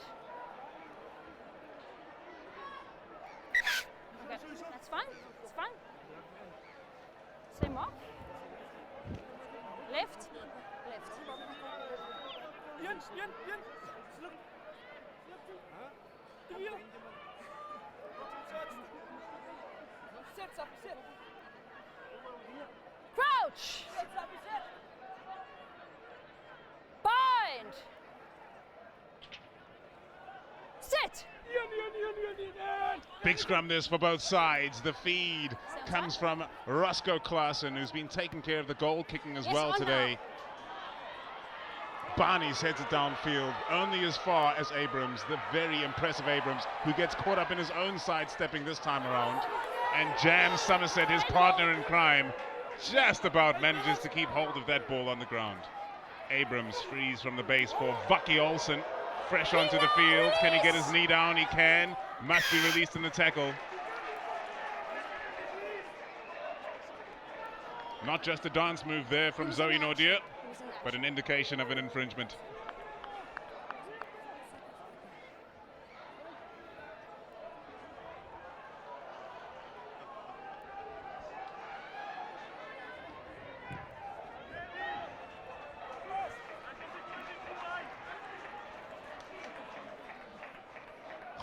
Okay, that's fine. It's fine. Same off. Left. Left. Crouch. Bind. Sit. Big scrum this for both sides. The feed comes from Roscoe Klaasen, who's been taking care of the goal kicking as well today. Barnes heads it downfield, only as far as Abrams, the very impressive Abrams, who gets caught up in his own sidestepping this time around. And jams Somerset, his partner in crime, just about manages to keep hold of that ball on the ground. Abrams frees from the base for Bucky Olsen. Fresh onto the field. Can he get his knee down? He can. Must be released in the tackle. Not just a dance move there from Zoe Nordier, but an indication of an infringement.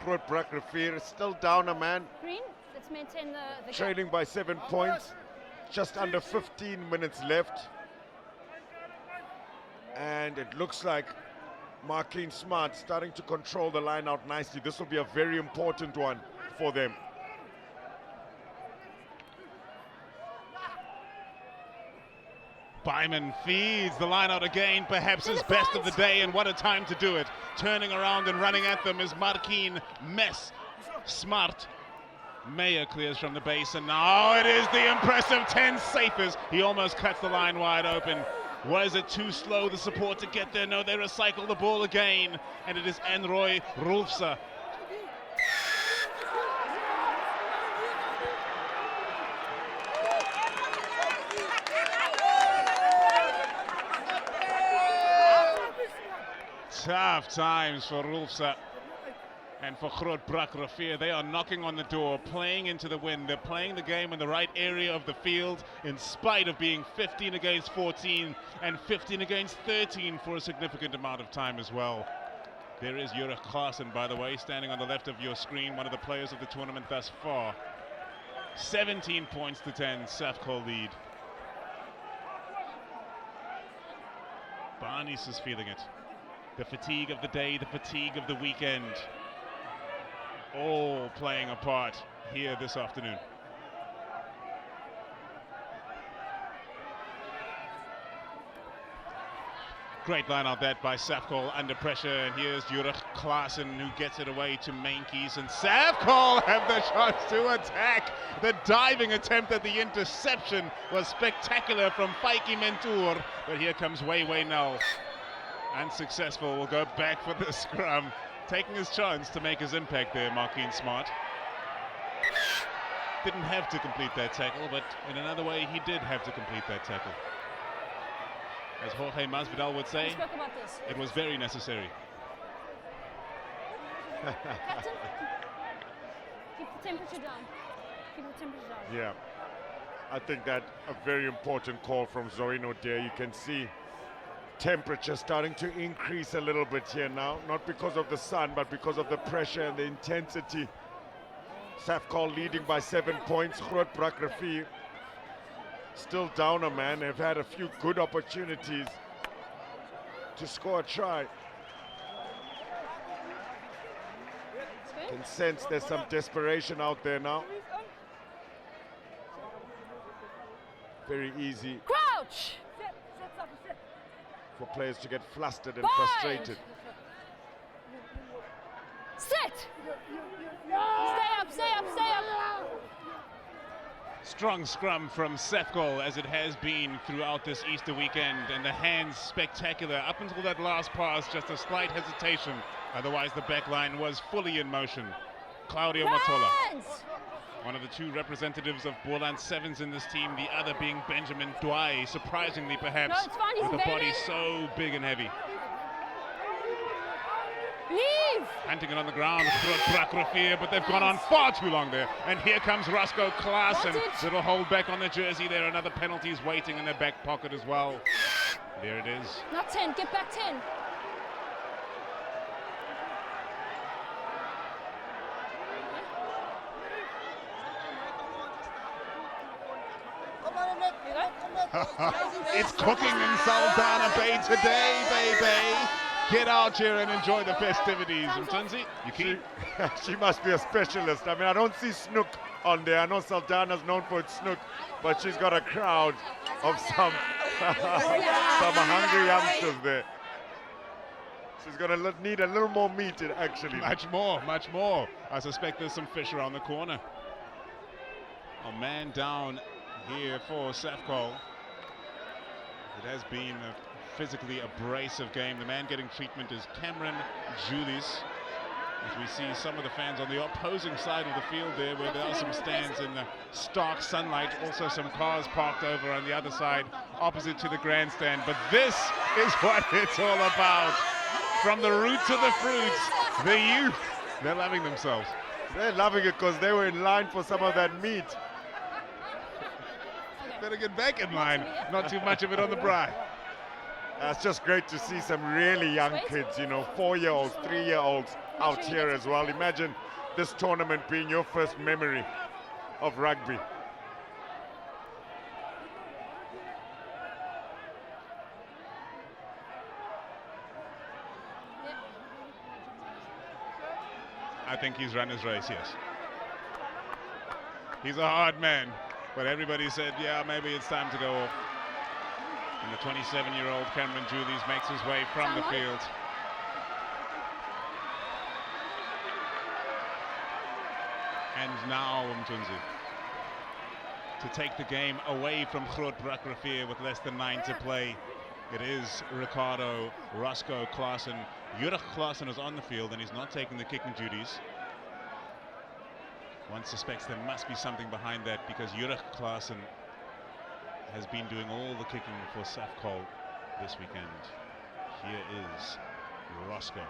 Grootbrak Rivier still down a man, Green. Let's maintain the trailing by 7 points. Just under 15 minutes left. And it looks like Marquine Smart starting to control the line out nicely. This will be a very important one for them. Byman feeds the line out again, perhaps his best of the day, and what a time to do it. Turning around and running at them is Marquine Mess. Smart. Meyer clears from the base, and now it is the impressive 10 safers. He almost cuts the line wide open. Was it too slow, the support, to get there? No, they recycle the ball again, and it is Enroy Rolfse. Tough times for Rolfse and for Grootbrak Rivier. They are knocking on the door, playing into the wind. They're playing the game in the right area of the field, in spite of being 15 against 14 and 15 against 13 for a significant amount of time as well. There is Ulrich Klaasen, by the way, standing on the left of your screen, one of the players of the tournament thus far. 17 points to 10, SAFCOL lead. Barnes is feeling it. The fatigue of the day, the fatigue of the weekend, all playing a part here this afternoon. Great line out that by SAFCOL under pressure, and here's Ulrich Klaasen who gets it away to Mainkies, and SAFCOL have the chance to attack. The diving attempt at the interception was spectacular from Faiki Mentour, but here comes Wei Null. Unsuccessful, will go back for the scrum, taking his chance to make his impact there, Marquine Smart. Didn't have to complete that tackle, but in another way he did have to complete that tackle. As Jorge Masvidal would say, it was very necessary. Captain, keep the temperature down. Keep the temperature down. Yeah, I think that a very important call from Zoe Nordier. You can see temperature starting to increase a little bit here now, not because of the sun, but because of the pressure and the intensity. SAFCOL leading by 7 points. Grootbrak Rivier still down a man. They've had a few good opportunities to score a try. Can sense there's some desperation out there now. Very easy Crouch! for players to get flustered and Bind. frustrated. Sit! Stay up, stay up, stay up! Strong scrum from SAFCOL, as it has been throughout this Easter weekend, and the hands spectacular. Up until that last pass, just a slight hesitation. Otherwise, the back line was fully in motion. Claudio Matola, Hands! one of the two representatives of Boland Sevens in this team, the other being Benjamin Dwai, surprisingly perhaps, No, it's fine, he's with a body evading. so big and heavy. Leave! Hunting it on the ground, GROOTBRAK Rivier, but they've gone on far too long there. And here comes Roscoe Klaassen. That's it. Little hold back on the jersey there. Another penalty is waiting in their back pocket as well. There it is. Not 10, get back 10. Come on, Nick. Here you go. It's cooking in Saldanha Bay today, baby. Get out here and enjoy the festivities. Mtunzi, you keep. She must be a specialist. I mean, I don't see snook on there. I know Saldanha's known for its snook, but she's got a crowd of some hungry youngsters there. She's going to need a little more meat, actually. Much more. I suspect there's some fish around the corner. A man down here for SAFCOL. It has been a physically abrasive game. The man getting treatment is Cameron Julius. As we see some of the fans on the opposing side of the field there, where there are some stands in the stark sunlight, also some cars parked over on the other side opposite to the grandstand. But this is what it's all about. From the root to the fruits, the youth, they're loving themselves. They're loving it because they were in line for some of that meat. Better get back in line. Not too much of it on the braai. It's just great to see some really young kids, 4-year-olds, 3-year-olds out here as well. Imagine this tournament being your first memory of rugby. I think he's run his race, yes. He's a hard man, but everybody said, yeah, maybe it's time to go off. And the 27-year-old Cameron Julius makes his way from the field. And now Mtunzi to take the game away from GROOTBRAK Rivier with less than 9 to play. It is Ricardo Roscoe Klaassen. Jurg Klaassen is on the field and he's not taking the kicking duties. One suspects there must be something behind that, because Jurg Klaassen has been doing all the kicking for SAFCOL this weekend. Here is Roscoe.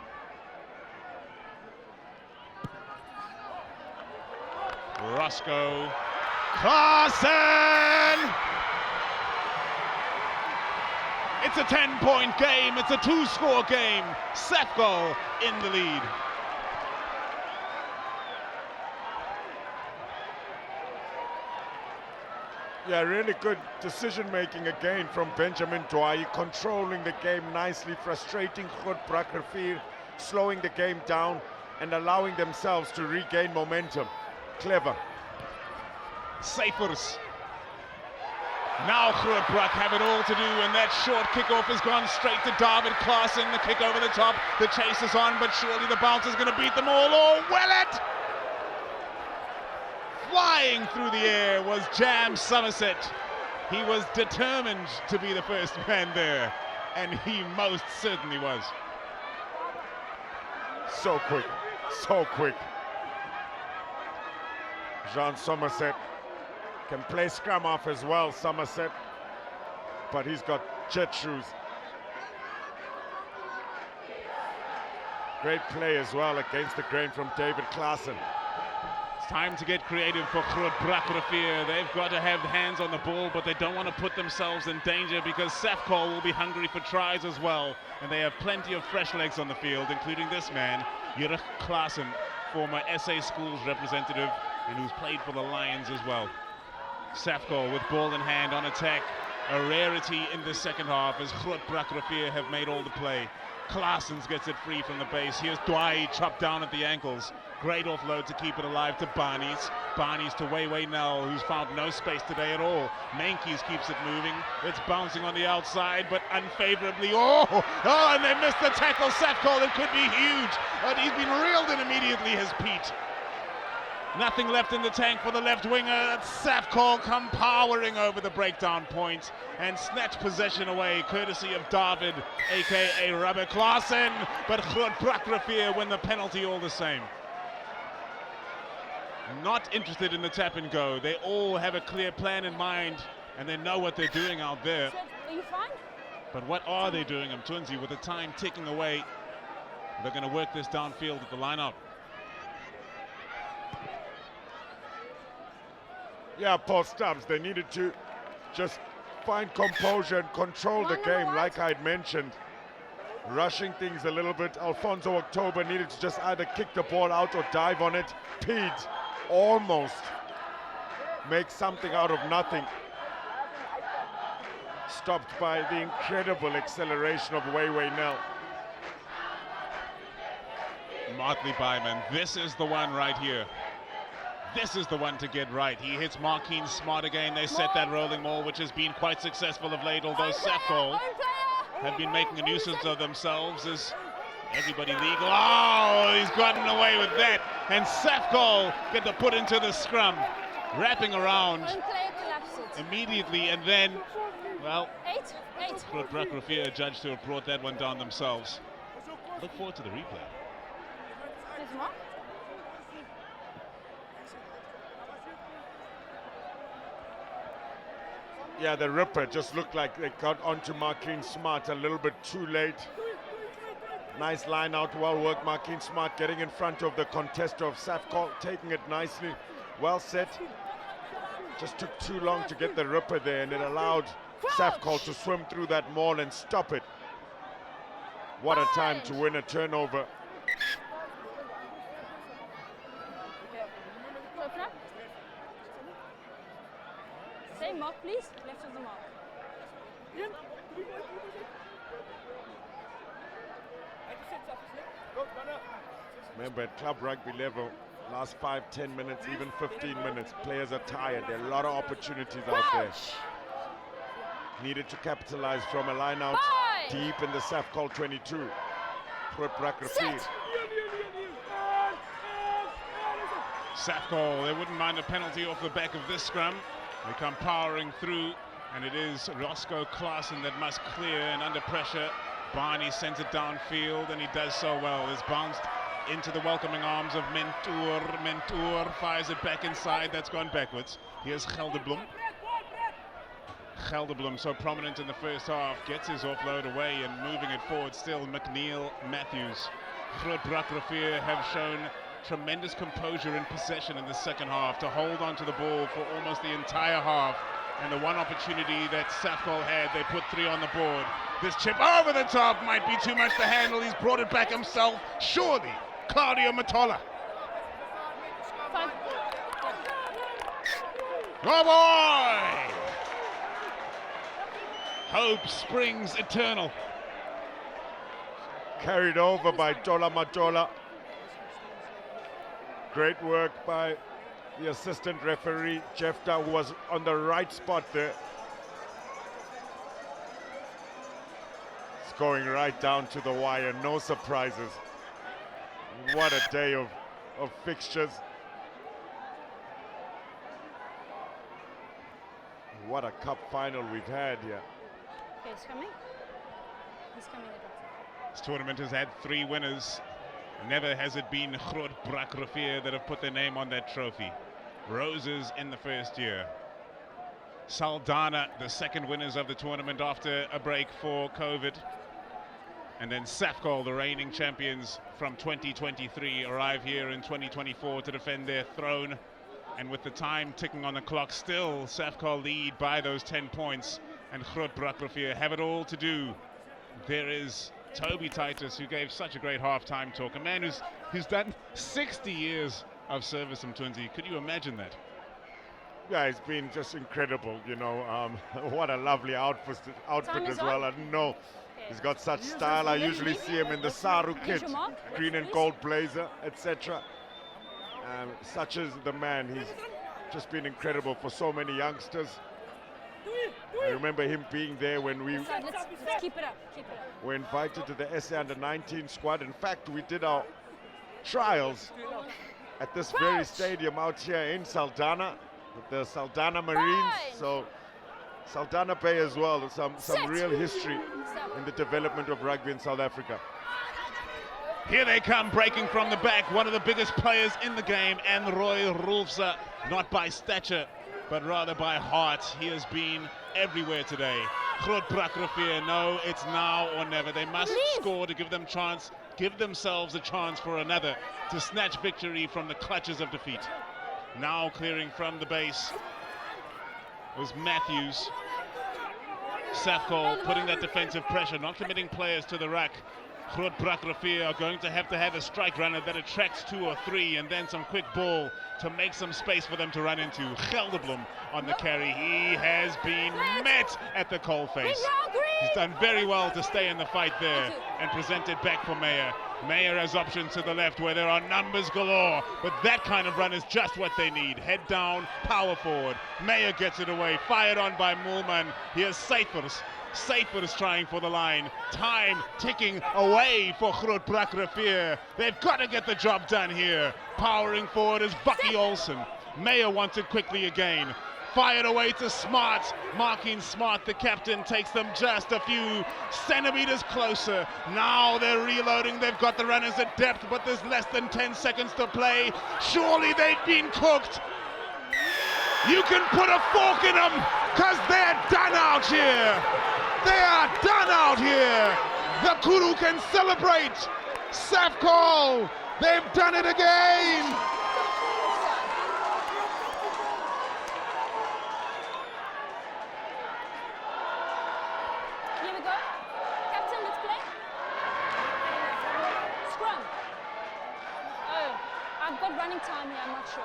Roscoe Klaassen! It's a 10-point game. It's a 2-score game. SAFCOL in the lead. Yeah, really good decision-making again from Benjamin Dwai, controlling the game nicely, frustrating GROOTBRAK Rivier, slowing the game down and allowing themselves to regain momentum. Clever. Cyphers. Now GROOTBRAK have it all to do, and that short kickoff has gone straight to David Klaassen. The kick over the top, the chase is on, but surely the bounce is going to beat them all. Oh, Willett! Flying through the air was Jam Somerset. He was determined to be the first man there, and he most certainly was. So quick, so quick. Jean Somerset can play scrum off as well, Somerset, but he's got jet shoes. Great play as well against the grain from David Klaassen. Time to get creative for GROOTBRAK Rivier. They've got to have hands on the ball, but they don't want to put themselves in danger, because SAFCOL will be hungry for tries as well. And they have plenty of fresh legs on the field, including this man, Jurg Klaassen, former SA Schools representative, and who's played for the Lions as well. SAFCOL with ball in hand on attack. A rarity in the second half, as GROOTBRAK Rivier have made all the play. Klaassen gets it free from the base. Here's Dwai chopped down at the ankles. Great offload to keep it alive to Barnes. Barnes to Wei Nell, who's found no space today at all. Mankies keeps it moving. It's bouncing on the outside, but unfavorably. Oh, and they missed the tackle. SAFCOL, it could be huge. But he's been reeled in immediately, has Pete. Nothing left in the tank for the left winger. SAFCOL come powering over the breakdown point and snatch possession away, courtesy of David, aka Rubber Klaassen. But GROOTBRAK Rivier win the penalty all the same. Not interested in the tap and go. They all have a clear plan in mind and they know what they're doing out there. Are you fine? But what are they doing, Mtunzi, with the time ticking away? They're going to work this downfield at the lineup. Yeah, Paul Stubbs, they needed to just find composure and control the game, like I'd mentioned. Rushing things a little bit. Alfonso October needed to just either kick the ball out or dive on it. Pete almost makes something out of nothing. Stopped by the incredible acceleration of Weiwei Nel. Martley Byman, this is the one right here. This is the one to get right. He hits Markeen Smart again. They set that rolling maul, which has been quite successful of late, although SAFCOL have been making a nuisance of themselves as everybody legal. Oh, he's gotten away with that. And SAFCOL get to put into the scrum, wrapping around immediately, and then, well, GROOTBRAK Rivier judged to have brought that one down themselves. Look forward to the replay. Yeah, the ripper just looked like they got onto Markeen Smart a little bit too late. Nice line out, well worked. Markeen Smart getting in front of the contester of SAFCOL, taking it nicely, well set. Just took too long to get the ripper there, and it allowed SAFCOL to swim through that maul and stop it. What a time to win a turnover. Say mark, please. Left of the mark. Remember, at club rugby level, last 5-10 minutes, even 15 minutes, players are tired. There are a lot of opportunities out there. Needed to capitalize from a line out deep in the SAFCOL 22. GROOTBRAK Rivier. SAFCOL, they wouldn't mind a penalty off the back of this scrum. They come powering through, and it is Roscoe Klaassen that must clear, and under pressure, Barney sends it downfield, and he does so well. It's bounced into the welcoming arms of Mentour. Mentour fires it back inside. That's gone backwards. Here's Gelderblom. Gelderblom, so prominent in the first half, gets his offload away and moving it forward still. McNeil Matthews. GROOTBRAK Rivier have shown tremendous composure in possession in the second half to hold on to the ball for almost the entire half. And the one opportunity that SAFCOL had, they put 3 on the board. This chip over the top might be too much to handle. He's brought it back himself. Surely, Claudio Matola. Oh boy! Hope springs eternal. Carried over by Tola Matola. Great work by the assistant referee, Jefta, who was on the right spot there. It's going right down to the wire, no surprises. What a day of fixtures. What a cup final we've had here. Okay, he's coming. He's coming. This tournament has had 3 winners. Never has it been GROOTBRAK Rivier that have put their name on that trophy. Roses in the first year. Saldanha, the second winners of the tournament after a break for COVID. And then SAFCOL, the reigning champions from 2023, arrive here in 2024 to defend their throne. And with the time ticking on the clock still, SAFCOL lead by those 10 points. And GROOTBRAK Rivier have it all to do. There is Toby Titus, who gave such a great halftime talk, a man who's done 60 years of service in Twinsie. Could you imagine that? Yeah, it's been just incredible, you know. What a lovely outfit as well. I didn't know he's got such style. I usually see him in the Saru kit, green and gold blazer, etc. Such is the man. He's just been incredible for so many youngsters. I remember him being there when we Let's keep it up. Keep it up. were invited to the SA Under-19 squad. In fact, we did our trials at this very stadium out here in Saldanha, with the Saldanha Marines. So Saldanha Bay as well, some real history in the development of rugby in South Africa. Here they come, breaking from the back, one of the biggest players in the game, and Roy Rolfse, not by stature, but rather by heart. He has been everywhere today. GROOTBRAK Rivier, no, it's now or never. They must score to give themselves a chance for another, to snatch victory from the clutches of defeat. Now clearing from the base was Matthews. SAFCOL putting that defensive pressure, not committing players to the rack. GROOTBRAK Rivier are going to have a strike runner that attracts 2 or 3, and then some quick ball to make some space for them to run into. Gelderblom on the carry. He has been met at the coalface. He's done very well to stay in the fight there and present it back for Meyer. Meyer has options to the left where there are numbers galore, but that kind of run is just what they need. Head down, power forward. Meyer gets it away, fired on by Moolman. Here's Seifers. Seifers trying for the line. Time ticking away for GROOTBRAK Rivier. They've got to get the job done here. Powering forward is Bucky Olsen. Meyer wants it quickly again. Fired away to Smart. Marking Smart, the captain, takes them just a few centimeters closer. Now they're reloading. They've got the runners at depth, but there's less than 10 seconds to play. Surely they've been cooked. You can put a fork in them, because they're done out here. They are done out here. The Kuru can celebrate. SAFCOL, they've done it again. Here we go. Captain, let's play. Scrum. Oh, I've got running time here, I'm not sure.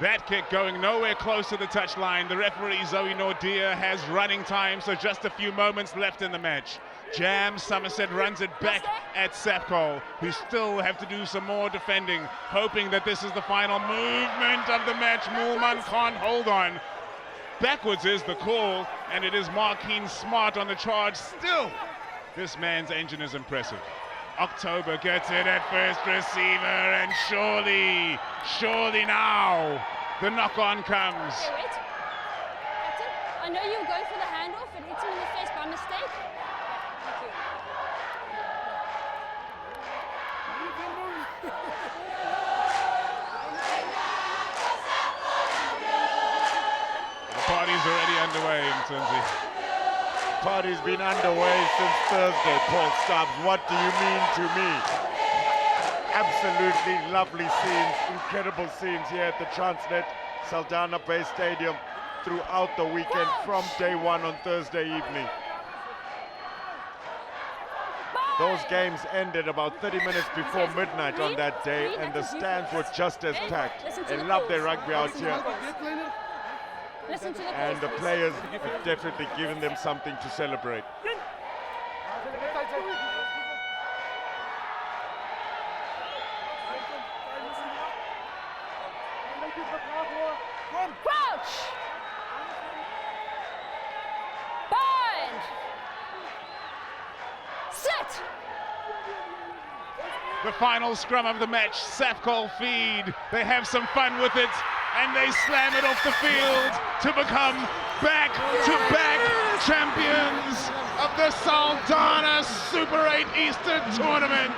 That kick going nowhere close to the touchline. The referee, Zoe Nordia, has running time, so just a few moments left in the match. Jam Somerset runs it back at SAFCOL, who still have to do some more defending, hoping that this is the final movement of the match. Moolman can't hold on. Backwards is the call, and it is Markeen Smart on the charge. Still, this man's engine is impressive. October gets it at first receiver, and surely now, the knock-on comes. Okay, wait. Captain, I know you were going for the handoff, it hits him in the face by mistake. Thank you. The party's already underway in Tunzi. Party's been underway since Thursday, Paul Stubbs. What do you mean to me? Absolutely lovely scenes, incredible scenes here at the Transnet Saldanha Bay Stadium throughout the weekend from day one on Thursday evening. Those games ended about 30 minutes before midnight on that day, and the stands were just as packed. They love their rugby out here. And the players have definitely given them something to celebrate. Crouch! Bind! Sit! The final scrum of the match, SAFCOL feed. They have some fun with it, and they slam it off the field to become back-to-back champions of the Saldanha Super 8 Easter Tournament.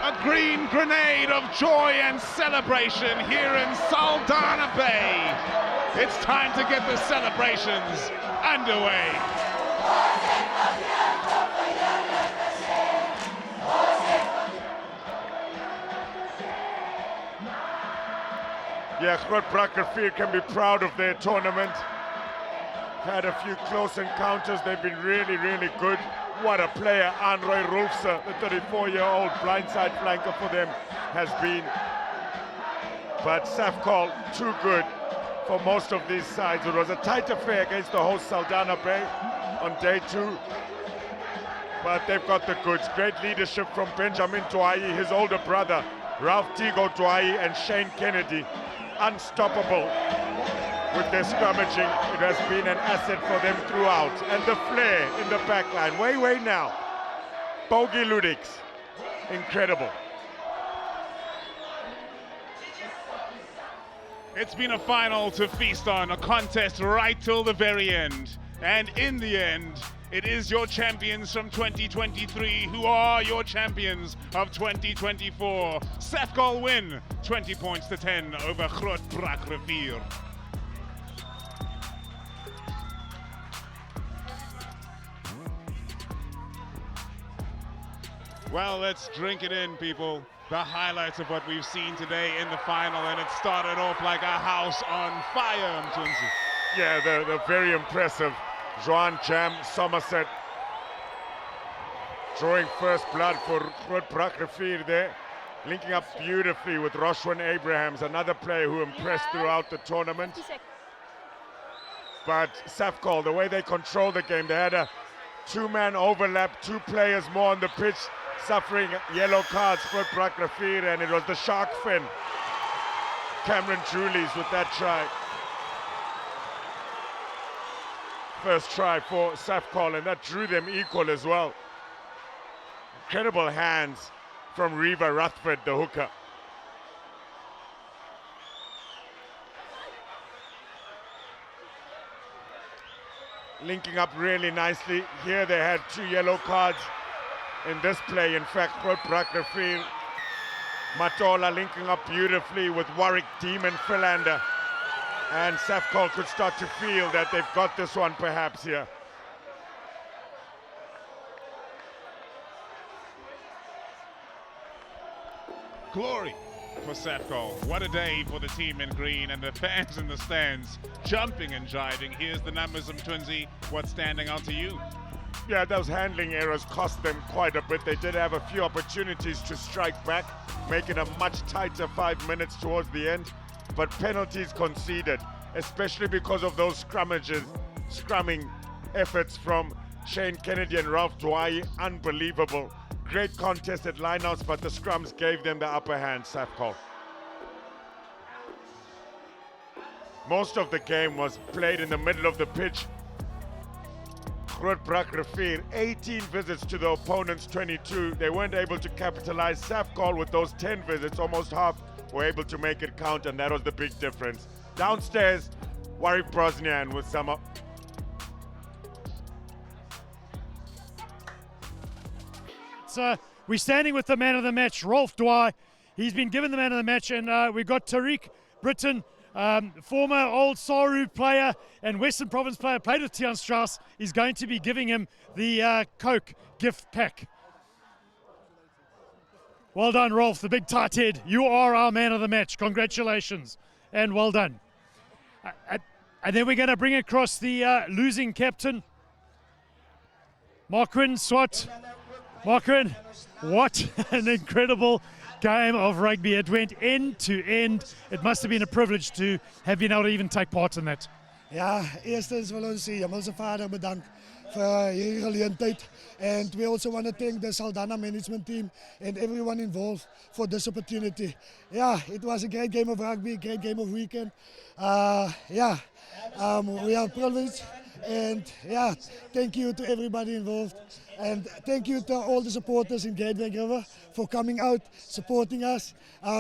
A green grenade of joy and celebration here in Saldanha Bay. It's time to get the celebrations underway. Yeah, GROOTBRAK Rivier can be proud of their tournament. Had a few close encounters. They've been really, really good. What a player Roy Rolfse, the 34-year-old blindside flanker for them, has been. But SAFCOL, too good for most of these sides. It was a tight affair against the host Saldanha Bay on day two. but they've got the goods. Great leadership from Benjamin Twai, his older brother, Ralph Tigo Twai, and Shane Kennedy. Unstoppable with their scrummaging. It has been an asset for them throughout. And the flair in the back line. Way now. Bogey Ludix. Incredible. It's been a final to feast on, a contest right till the very end. And in the end, it is your champions from 2023 who are your champions of 2024. SAFCOL win 20 points to 10 over GROOTBRAK Rivier. Well, let's drink it in, people. The highlights of what we've seen today in the final, and it started off like a house on fire, Mtunzi. Yeah, the very impressive Joan Jam Somerset drawing first blood for GROOTBRAK Rivier there, linking up beautifully with Roshwan Abrahams, another player who impressed throughout the tournament. But SAFCOL, the way they control the game, they had a two-man overlap, two players more on the pitch, suffering yellow cards for GROOTBRAK Rivier, and it was the shark fin, Cameron Julies, with that try. First try for SAFCOL, and that drew them equal as well. Incredible hands from Reva Rutherford, the hooker. Linking up really nicely. Here they had two yellow cards in this play. In fact, GROOTBRAK Rivier, Matola linking up beautifully with Warwick Demon Philander. And SAFCOL could start to feel that they've got this one perhaps here. Glory for SAFCOL. What a day for the team in green and the fans in the stands jumping and jiving. Here's the numbers of Mtunzi. What's standing out to you? Yeah, those handling errors cost them quite a bit. They did have a few opportunities to strike back, making a much tighter 5 minutes towards the end. But penalties conceded, especially because of those scrumming efforts from Shane Kennedy and Ralph Dwyer. Unbelievable. Great contested lineouts, but the scrums gave them the upper hand, SAFCOL. Most of the game was played in the middle of the pitch. GROOTBRAK Rivier, 18 visits to the opponent's 22. They weren't able to capitalize. SAFCOL, with those 10 visits, almost half, were able to make it count, and that was the big difference. Downstairs, Warwick Brosnian with some We're standing with the man of the match, Ralph Dwyer. He's been given the man of the match, and we've got Tariq Britton, former old Saru player and Western Province player, played with Tian Strauss, is going to be giving him the Coke gift pack. Well done, Rolf, the big tight head. You are our man of the match. Congratulations, and well done. And then we're going to bring across the losing captain, Marquin Swat. Marquin, what an incredible game of rugby. It went end to end. It must have been a privilege to have been able to even take part in that. Ja, eerstens wil ons sê, Hemelse Vader bedank vir hierdie geleentheid. And we also want to thank the Saldanha management team and everyone involved for this opportunity. Yeah, it was a great game of rugby, great game of weekend. We are privileged, and yeah, thank you to everybody involved. And thank you to all the supporters in GROOTBRAK River for coming out, supporting us.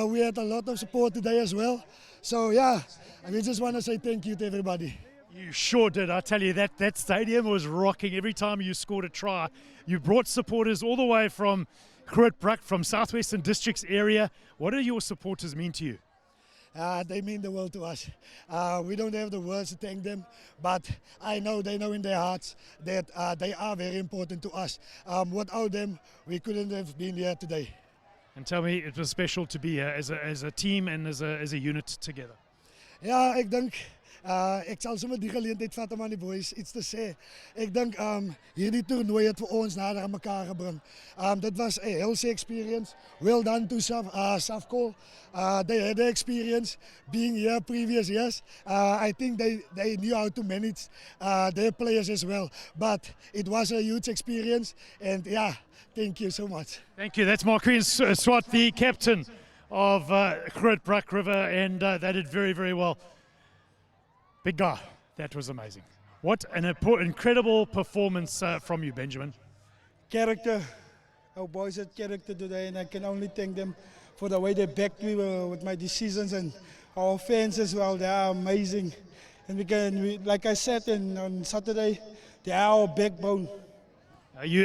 We had a lot of support today as well. So yeah, we just want to say thank you to everybody. You sure did. I tell you, that stadium was rocking every time you scored a try. You brought supporters all the way from GROOTBRAK, from Southwestern Districts area. What do your supporters mean to you? They mean the world to us. We don't have the words to thank them, but I know they know in their hearts that they are very important to us. Without them, we couldn't have been here today. And tell me, it was special to be here as a team and as a unit together. Ja, ek dink ek sal sommer die geleentheid vat om aan die boys iets te sê. Ek dink hierdie toernooi het vir ons nader aan mekaar gebring. Dit was 'n healthy experience. Well done to SAFCOL. They had the experience being here previous years. I think they knew how to manage their players as well. But it was a huge experience, and yeah, thank you so much. Thank you. That's Marquis Swart, the captain of GROOTBRAK River, and they did very, very well. Big guy, that was amazing. What an incredible performance from you, Benjamin. Character. Our boys had character today, and I can only thank them for the way they backed me with my decisions, and our fans as well. They are amazing. And like I said on Saturday, they are our backbone. You